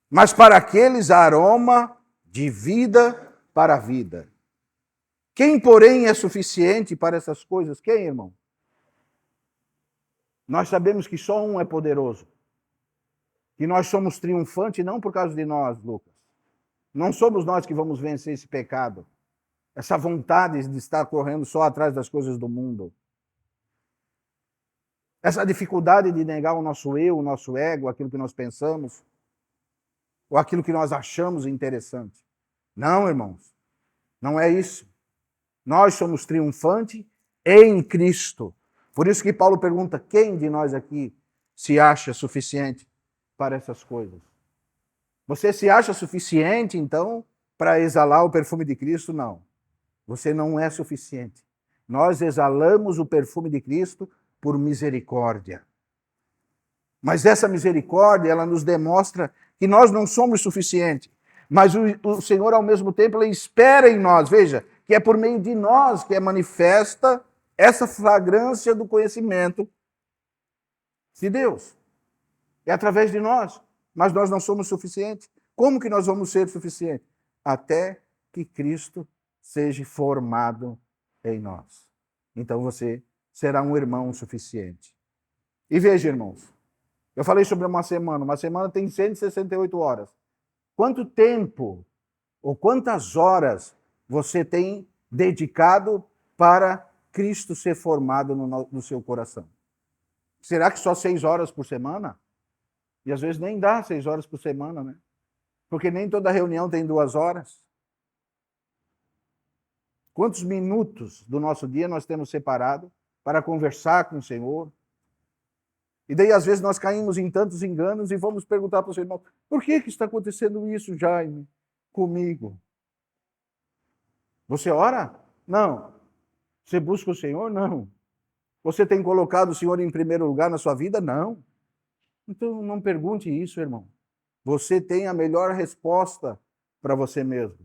mas para aqueles aroma de vida para a vida. Quem, porém, é suficiente para essas coisas? Quem, irmão? Nós sabemos que só um é poderoso. Que nós somos triunfantes não por causa de nós, Lucas. Não somos nós que vamos vencer esse pecado. Essa vontade de estar correndo só atrás das coisas do mundo. Essa dificuldade de negar o nosso eu, o nosso ego, aquilo que nós pensamos, ou aquilo que nós achamos interessante. Não, irmãos, não é isso. Nós somos triunfantes em Cristo. Por isso que Paulo pergunta, quem de nós aqui se acha suficiente para essas coisas? Você se acha suficiente, então, para exalar o perfume de Cristo? Não. Você não é suficiente. Nós exalamos o perfume de Cristo por misericórdia. Mas essa misericórdia, ela nos demonstra que nós não somos suficientes. Mas o Senhor, ao mesmo tempo, ele espera em nós. Veja, que é por meio de nós que é manifesta essa fragrância do conhecimento de Deus. É através de nós. Mas nós não somos suficientes. Como que nós vamos ser suficientes? Até que Cristo seja formado em nós. Então você será um irmão suficiente. E veja, irmãos, eu falei sobre uma semana tem 168 horas. Quanto tempo ou quantas horas você tem dedicado para Cristo ser formado no seu coração? Será que só 6 horas por semana? E às vezes nem dá 6 horas por semana, né? Porque nem toda reunião tem 2 horas. Quantos minutos do nosso dia nós temos separado para conversar com o Senhor? E daí, às vezes, nós caímos em tantos enganos e vamos perguntar para o Senhor, por que está acontecendo isso, Jaime, comigo? Você ora? Não. Você busca o Senhor? Não. Você tem colocado o Senhor em primeiro lugar na sua vida? Não. Então, não pergunte isso, irmão. Você tem a melhor resposta para você mesmo.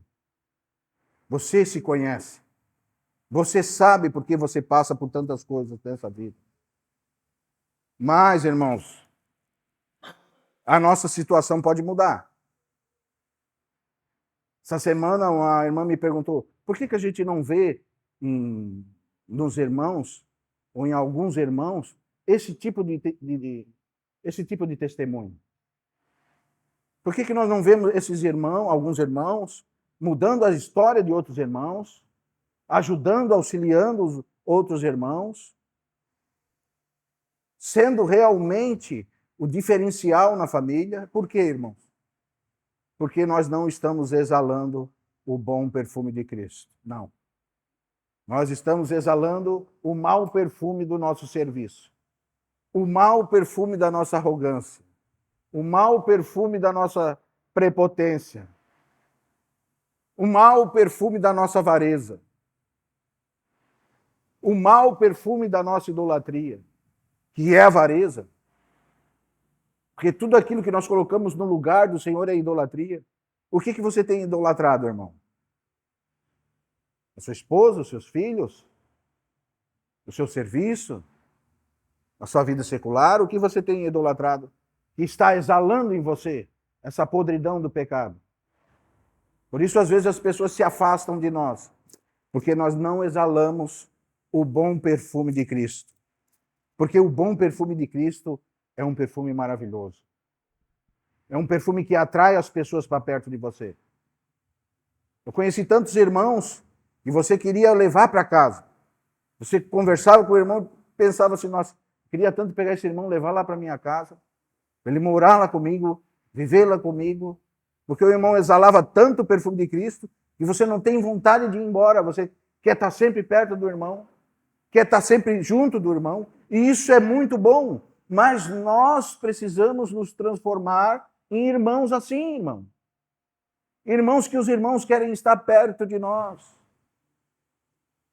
Você se conhece. Você sabe por que você passa por tantas coisas nessa vida. Mas, irmãos, a nossa situação pode mudar. Essa semana uma irmã me perguntou, por que a gente não vê nos irmãos, ou em alguns irmãos, esse tipo de testemunho? Por que nós não vemos esses irmãos, alguns irmãos, mudando a história de outros irmãos, ajudando, auxiliando os outros irmãos, sendo realmente o diferencial na família? Por quê, irmãos? Porque nós não estamos exalando o bom perfume de Cristo. Não. Nós estamos exalando o mau perfume do nosso serviço, o mau perfume da nossa arrogância, o mau perfume da nossa prepotência, o mau perfume da nossa avareza, o mau perfume da nossa idolatria, que é a avareza. Porque tudo aquilo que nós colocamos no lugar do Senhor é idolatria. O que você tem idolatrado, irmão? A sua esposa, os seus filhos? O seu serviço? A sua vida secular? O que você tem idolatrado? Que está exalando em você essa podridão do pecado. Por isso, às vezes, as pessoas se afastam de nós, porque nós não exalamos o bom perfume de Cristo. Porque o bom perfume de Cristo é um perfume maravilhoso. É um perfume que atrai as pessoas para perto de você. Eu conheci tantos irmãos que você queria levar para casa. Você conversava com o irmão, pensava assim, nossa, queria tanto pegar esse irmão, levar lá para minha casa, para ele morar lá comigo, viver lá comigo, porque o irmão exalava tanto o perfume de Cristo que você não tem vontade de ir embora, você quer estar sempre perto do irmão, quer estar sempre junto do irmão, e isso é muito bom, mas nós precisamos nos transformar em irmãos assim, irmão. Irmãos que os irmãos querem estar perto de nós.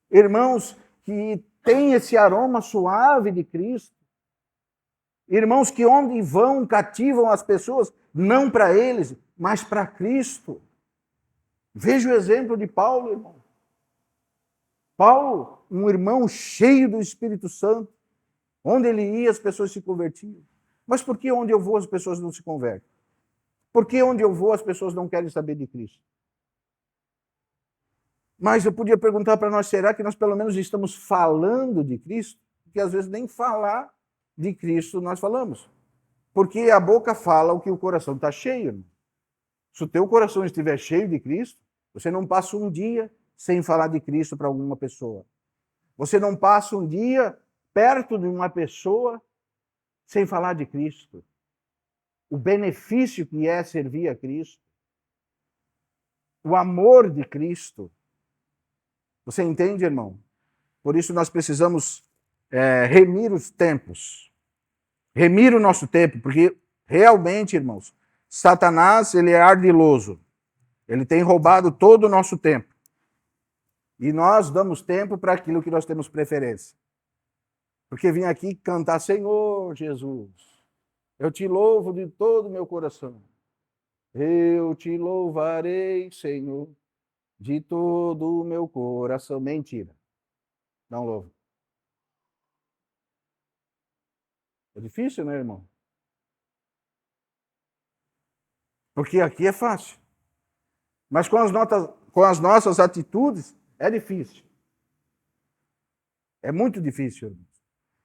Irmãos que têm esse aroma suave de Cristo. Irmãos que onde vão cativam as pessoas, não para eles, mas para Cristo. Veja o exemplo de Paulo, irmão. Paulo, um irmão cheio do Espírito Santo, onde ele ia as pessoas se convertiam. Mas por que onde eu vou as pessoas não se convertem? Por que onde eu vou as pessoas não querem saber de Cristo? Mas eu podia perguntar para nós, será que nós pelo menos estamos falando de Cristo? Porque às vezes nem falar de Cristo nós falamos. Porque a boca fala o que o coração está cheio. Se o teu coração estiver cheio de Cristo, você não passa um dia sem falar de Cristo para alguma pessoa. Você não passa um dia perto de uma pessoa sem falar de Cristo. O benefício que é servir a Cristo. O amor de Cristo. Você entende, irmão? Por isso nós precisamos remir os tempos. Remir o nosso tempo, porque realmente, irmãos, Satanás, ele é ardiloso. Ele tem roubado todo o nosso tempo. E nós damos tempo para aquilo que nós temos preferência. Porque vim aqui cantar, Senhor Jesus, eu te louvo de todo o meu coração. Eu te louvarei, Senhor, de todo o meu coração. Mentira. Não louvo. É difícil, né, irmão? Porque aqui é fácil. Mas com as nossas atitudes, é difícil. É muito difícil, irmão.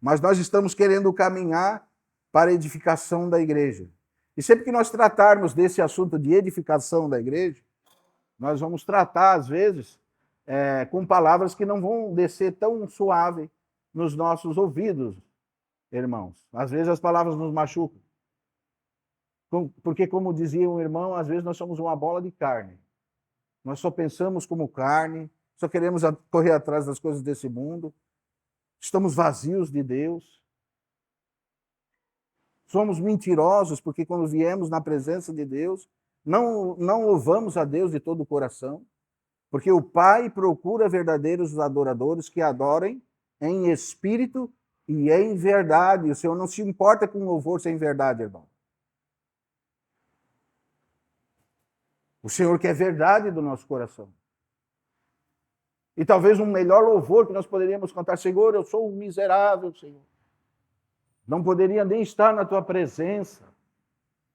Mas nós estamos querendo caminhar para a edificação da igreja. E sempre que nós tratarmos desse assunto de edificação da igreja, nós vamos tratar, às vezes, com palavras que não vão descer tão suave nos nossos ouvidos, irmãos. Às vezes as palavras nos machucam. Porque, como dizia um irmão, às vezes nós somos uma bola de carne. Nós só pensamos como carne, só queremos correr atrás das coisas desse mundo. Estamos vazios de Deus. Somos mentirosos, porque quando viemos na presença de Deus, não louvamos a Deus de todo o coração. Porque o Pai procura verdadeiros adoradores que adorem em espírito e em verdade. O Senhor não se importa com louvor sem verdade, irmão. O Senhor quer verdade do nosso coração. E talvez um melhor louvor que nós poderíamos cantar, Senhor, eu sou um miserável, Senhor. Não poderia nem estar na tua presença.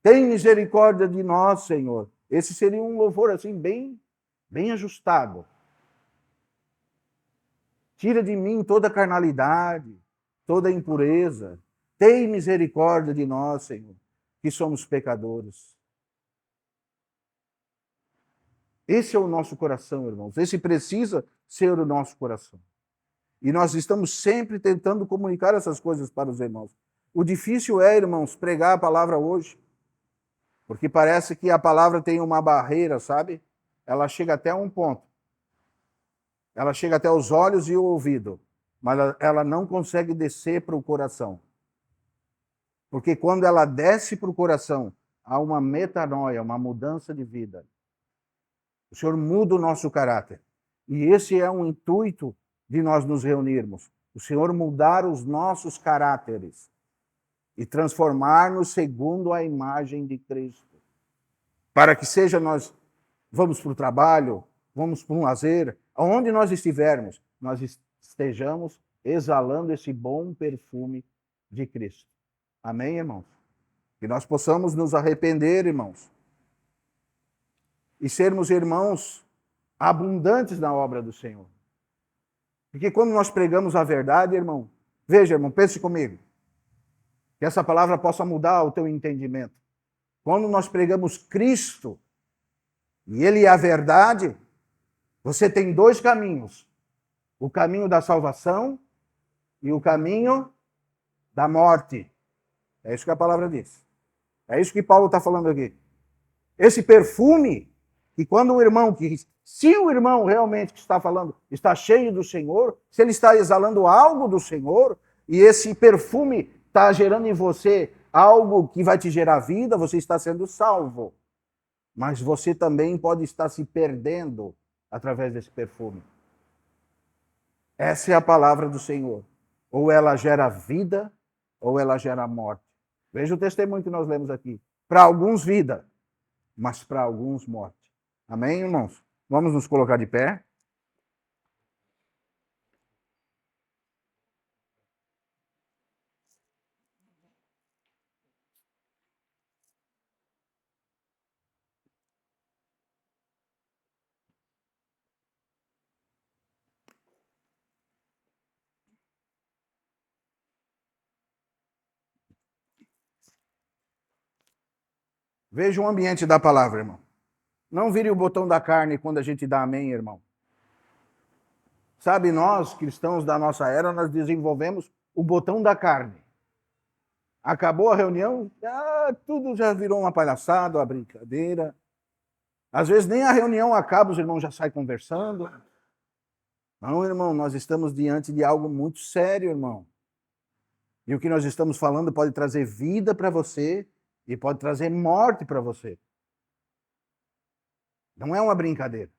Tem misericórdia de nós, Senhor. Esse seria um louvor assim bem ajustado. Tira de mim toda carnalidade, toda impureza. Tem misericórdia de nós, Senhor, que somos pecadores. Esse é o nosso coração, irmãos. Esse precisa ser o nosso coração. E nós estamos sempre tentando comunicar essas coisas para os irmãos. O difícil é, irmãos, pregar a palavra hoje. Porque parece que a palavra tem uma barreira, sabe? Ela chega até um ponto. Ela chega até os olhos e o ouvido. Mas ela não consegue descer para o coração. Porque quando ela desce para o coração, há uma metanoia, uma mudança de vida. O Senhor muda o nosso caráter. E esse é um intuito de nós nos reunirmos. O Senhor mudar os nossos caráteres. e transformar-nos segundo a imagem de Cristo. Para que seja nós vamos para o trabalho, vamos para um lazer, aonde nós estivermos, nós estejamos exalando esse bom perfume de Cristo. Amém, irmãos? Que nós possamos nos arrepender, irmãos, e sermos irmãos abundantes na obra do Senhor. Porque quando nós pregamos a verdade, irmão, veja, irmão, pense comigo, que essa palavra possa mudar o teu entendimento. Quando nós pregamos Cristo, e Ele é a verdade, você tem dois caminhos. O caminho da salvação e o caminho da morte. É isso que a palavra diz. É isso que Paulo está falando aqui. Esse perfume, que quando o irmão, se o irmão realmente que está falando está cheio do Senhor, se ele está exalando algo do Senhor, e esse perfume está gerando em você algo que vai te gerar vida, você está sendo salvo. Mas você também pode estar se perdendo através desse perfume. Essa é a palavra do Senhor. Ou ela gera vida, ou ela gera morte. Veja o testemunho que nós lemos aqui. Para alguns, vida, mas para alguns, morte. Amém, irmãos? Vamos nos colocar de pé. Veja o ambiente da palavra, irmão. Não vire o botão da carne quando a gente dá amém, irmão. Sabe, nós, cristãos da nossa era, nós desenvolvemos o botão da carne. Acabou a reunião, tudo já virou uma palhaçada, uma brincadeira. Às vezes nem a reunião acaba, os irmãos já saem conversando. Não, irmão, nós estamos diante de algo muito sério, irmão. E o que nós estamos falando pode trazer vida para você e pode trazer morte para você. Não é uma brincadeira.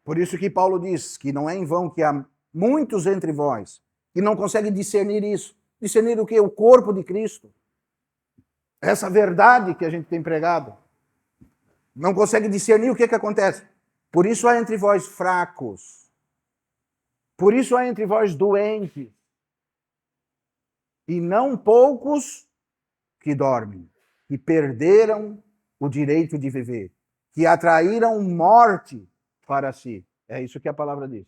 Por isso que Paulo diz que não é em vão que há muitos entre vós que não conseguem discernir isso. Discernir o quê? O corpo de Cristo. Essa verdade que a gente tem pregado. Não consegue discernir o que acontece. Por isso há entre vós fracos. Por isso há entre vós doentes. E não poucos que dormem, que perderam o direito de viver, que atraíram morte para si. É isso que a palavra diz.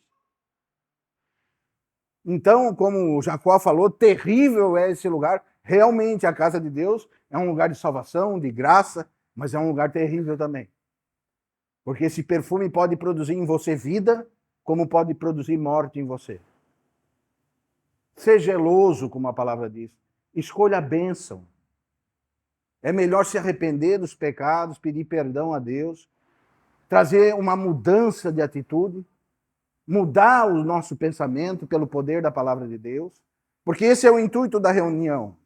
Então, como Jacó falou, terrível é esse lugar. Realmente a casa de Deus é um lugar de salvação, de graça, mas é um lugar terrível também. Porque esse perfume pode produzir em você vida, como pode produzir morte em você. Seja zeloso, como a palavra diz. Escolha a bênção. É melhor se arrepender dos pecados, pedir perdão a Deus, trazer uma mudança de atitude, mudar o nosso pensamento pelo poder da palavra de Deus, porque esse é o intuito da reunião.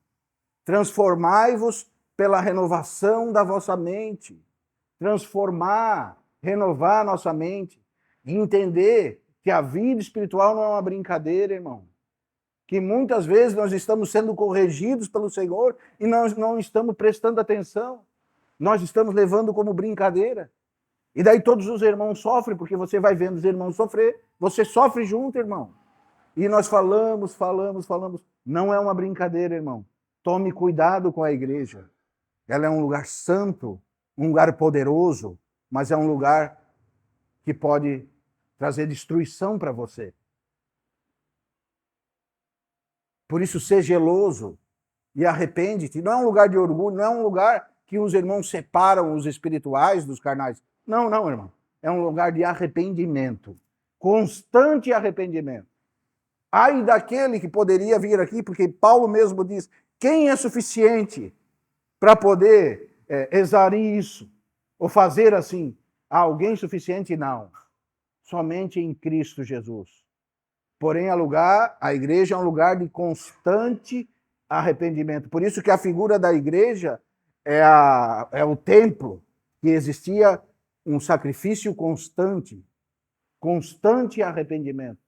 Transformai-vos pela renovação da vossa mente. Transformar, renovar a nossa mente. E entender que a vida espiritual não é uma brincadeira, irmão. Que muitas vezes nós estamos sendo corrigidos pelo Senhor e nós não estamos prestando atenção. Nós estamos levando como brincadeira. E daí todos os irmãos sofrem, porque você vai vendo os irmãos sofrer, você sofre junto, irmão. E nós falamos. Não é uma brincadeira, irmão. Tome cuidado com a igreja. Ela é um lugar santo, um lugar poderoso, mas é um lugar que pode trazer destruição para você. Por isso, seja zeloso e arrepende-te. Não é um lugar de orgulho, não é um lugar que os irmãos separam os espirituais dos carnais. Não, irmão. É um lugar de arrependimento. Constante arrependimento. Ai daquele que poderia vir aqui, porque Paulo mesmo diz, quem é suficiente para poder exaurir isso? Ou fazer assim? Há alguém suficiente? Não. Somente em Cristo Jesus. Porém, a igreja é um lugar de constante arrependimento. Por isso que a figura da igreja é o templo, que existia um sacrifício constante arrependimento.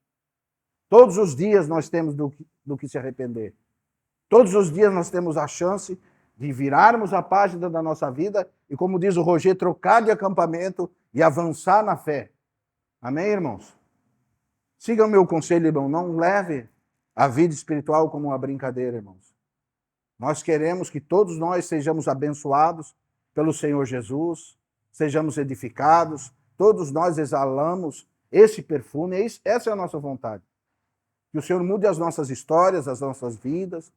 Todos os dias nós temos do que se arrepender. Todos os dias nós temos a chance de virarmos a página da nossa vida e, como diz o Roger, trocar de acampamento e avançar na fé. Amém, irmãos? Siga o meu conselho, irmão. Não leve a vida espiritual como uma brincadeira, irmãos. Nós queremos que todos nós sejamos abençoados pelo Senhor Jesus, sejamos edificados, todos nós exalamos esse perfume, essa é a nossa vontade. Que o Senhor mude as nossas histórias, as nossas vidas,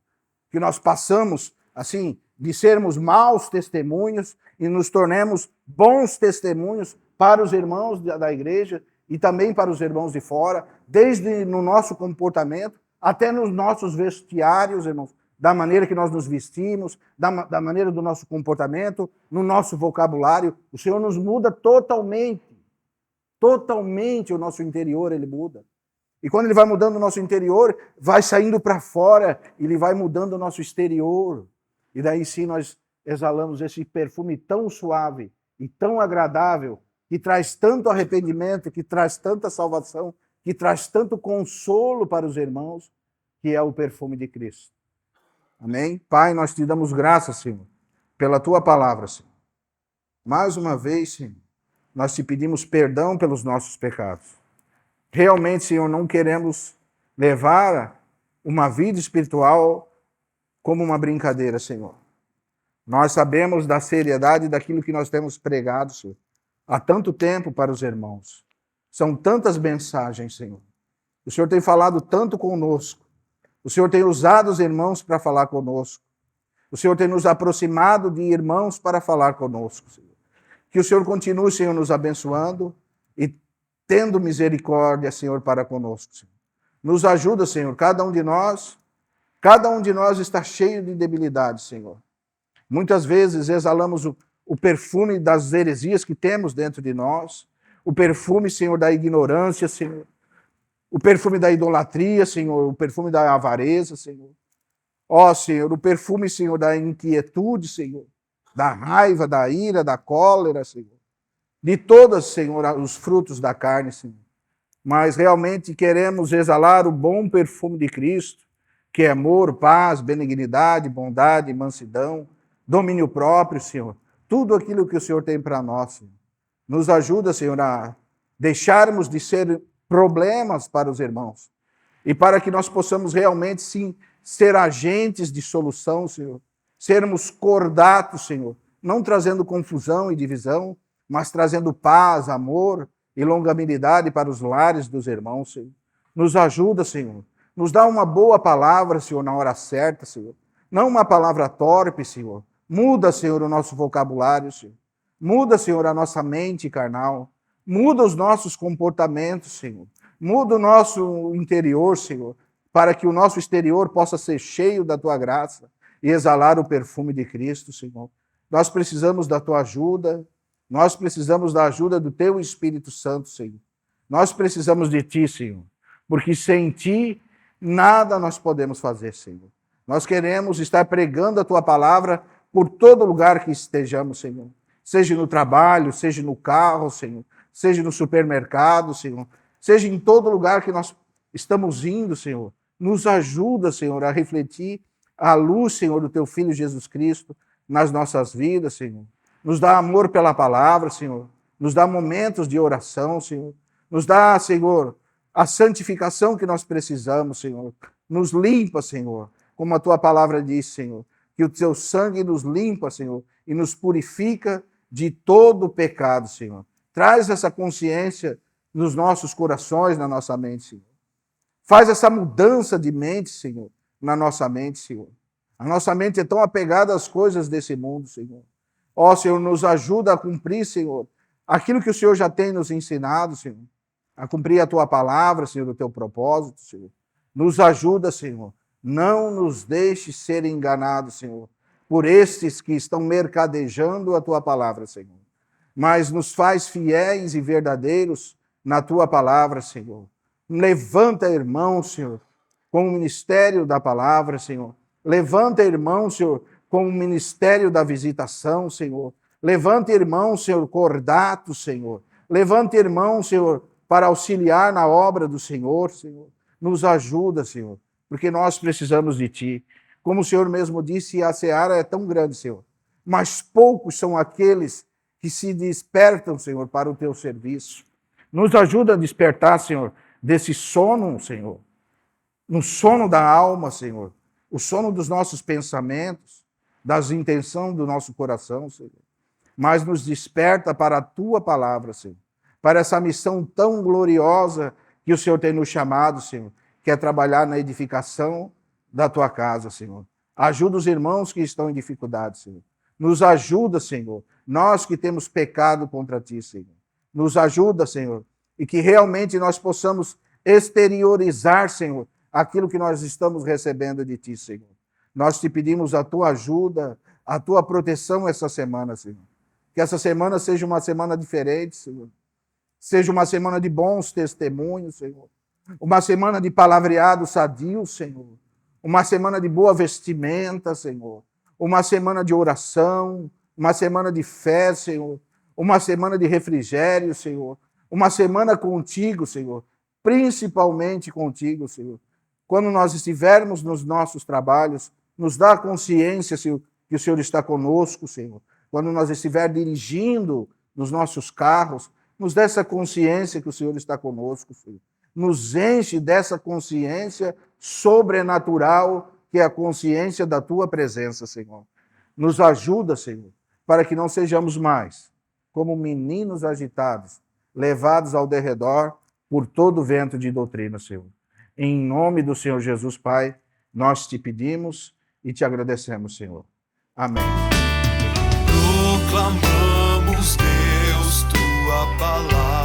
que nós passamos, assim, de sermos maus testemunhos e nos tornemos bons testemunhos para os irmãos da igreja e também para os irmãos de fora, desde no nosso comportamento até nos nossos vestiários, irmãos, da maneira que nós nos vestimos, da maneira do nosso comportamento, no nosso vocabulário. O Senhor nos muda totalmente. Totalmente o nosso interior, Ele muda. E quando Ele vai mudando o nosso interior, vai saindo para fora, Ele vai mudando o nosso exterior. E daí sim nós exalamos esse perfume tão suave e tão agradável, que traz tanto arrependimento, que traz tanta salvação, que traz tanto consolo para os irmãos, que é o perfume de Cristo. Amém? Pai, nós te damos graças, Senhor, pela tua palavra, Senhor. Mais uma vez, Senhor, nós te pedimos perdão pelos nossos pecados. Realmente, Senhor, não queremos levar uma vida espiritual como uma brincadeira, Senhor. Nós sabemos da seriedade daquilo que nós temos pregado, Senhor, há tanto tempo para os irmãos. São tantas mensagens, Senhor. O Senhor tem falado tanto conosco. O Senhor tem usado os irmãos para falar conosco. O Senhor tem nos aproximado de irmãos para falar conosco, Senhor. Que o Senhor continue, Senhor, nos abençoando e tendo misericórdia, Senhor, para conosco, Senhor. Nos ajuda, Senhor, cada um de nós está cheio de debilidades, Senhor. Muitas vezes exalamos o perfume das heresias que temos dentro de nós, o perfume, Senhor, da ignorância, Senhor, o perfume da idolatria, Senhor, o perfume da avareza, Senhor. Ó, Senhor, o perfume, Senhor, da inquietude, Senhor, da raiva, da ira, da cólera, Senhor. De todas, Senhor, os frutos da carne, Senhor. Mas realmente queremos exalar o bom perfume de Cristo, que é amor, paz, benignidade, bondade, mansidão, domínio próprio, Senhor. Tudo aquilo que o Senhor tem para nós, Senhor. Nos ajuda, Senhor, a deixarmos de ser problemas para os irmãos. E para que nós possamos realmente, sim, ser agentes de solução, Senhor. Sermos cordatos, Senhor. Não trazendo confusão e divisão, mas trazendo paz, amor e longanimidade para os lares dos irmãos, Senhor. Nos ajuda, Senhor. Nos dá uma boa palavra, Senhor, na hora certa, Senhor. Não uma palavra torpe, Senhor. Muda, Senhor, o nosso vocabulário, Senhor. Muda, Senhor, a nossa mente carnal. Muda os nossos comportamentos, Senhor. Muda o nosso interior, Senhor, para que o nosso exterior possa ser cheio da tua graça e exalar o perfume de Cristo, Senhor. Nós precisamos da tua ajuda. Nós precisamos da ajuda do teu Espírito Santo, Senhor. Nós precisamos de ti, Senhor, porque sem ti nada nós podemos fazer, Senhor. Nós queremos estar pregando a tua palavra por todo lugar que estejamos, Senhor. Seja no trabalho, seja no carro, Senhor. Seja no supermercado, Senhor. Seja em todo lugar que nós estamos indo, Senhor. Nos ajuda, Senhor, a refletir a luz, Senhor, do teu Filho Jesus Cristo nas nossas vidas, Senhor. Nos dá amor pela palavra, Senhor. Nos dá momentos de oração, Senhor. Nos dá, Senhor, a santificação que nós precisamos, Senhor. Nos limpa, Senhor. Como a tua palavra diz, Senhor. Que o teu sangue nos limpa, Senhor. E nos purifica de todo o pecado, Senhor. Traz essa consciência nos nossos corações, na nossa mente, Senhor. Faz essa mudança de mente, Senhor, na nossa mente, Senhor. A nossa mente é tão apegada às coisas desse mundo, Senhor. Ó, Senhor, nos ajuda a cumprir, Senhor, aquilo que o Senhor já tem nos ensinado, Senhor. A cumprir a tua palavra, Senhor, o teu propósito, Senhor. Nos ajuda, Senhor. Não nos deixe ser enganados, Senhor, por estes que estão mercadejando a tua palavra, Senhor. Mas nos faz fiéis e verdadeiros na tua palavra, Senhor. Levanta, irmão, Senhor, com o ministério da palavra, Senhor. Levanta, irmão, Senhor, com o ministério da visitação, Senhor. Levanta, irmão, Senhor, cordato, Senhor. Levanta, irmão, Senhor, para auxiliar na obra do Senhor, Senhor. Nos ajuda, Senhor, porque nós precisamos de ti. Como o Senhor mesmo disse, a seara é tão grande, Senhor, mas poucos são aqueles que se despertam, Senhor, para o teu serviço. Nos ajuda a despertar, Senhor, desse sono, Senhor, no sono da alma, Senhor, o sono dos nossos pensamentos, das intenções do nosso coração, Senhor. Mas nos desperta para a tua palavra, Senhor, para essa missão tão gloriosa que o Senhor tem nos chamado, Senhor, que é trabalhar na edificação da tua casa, Senhor. Ajuda os irmãos que estão em dificuldade, Senhor. Nos ajuda, Senhor, nós que temos pecado contra ti, Senhor. Nos ajuda, Senhor, e que realmente nós possamos exteriorizar, Senhor, aquilo que nós estamos recebendo de ti, Senhor. Nós te pedimos a tua ajuda, a tua proteção essa semana, Senhor. Que essa semana seja uma semana diferente, Senhor. Seja uma semana de bons testemunhos, Senhor. Uma semana de palavreado sadio, Senhor. Uma semana de boa vestimenta, Senhor. Uma semana de oração. Uma semana de fé, Senhor. Uma semana de refrigério, Senhor. Uma semana contigo, Senhor. Principalmente contigo, Senhor. Quando nós estivermos nos nossos trabalhos, nos dá consciência, Senhor, que o Senhor está conosco, Senhor. Quando nós estivermos dirigindo nos nossos carros, nos dá essa consciência que o Senhor está conosco, Senhor. Nos enche dessa consciência sobrenatural, que é a consciência da tua presença, Senhor. Nos ajuda, Senhor, para que não sejamos mais como meninos agitados, levados ao derredor por todo o vento de doutrina, Senhor. Em nome do Senhor Jesus, Pai, nós te pedimos e te agradecemos, Senhor. Amém. Proclamamos, Deus, tua palavra.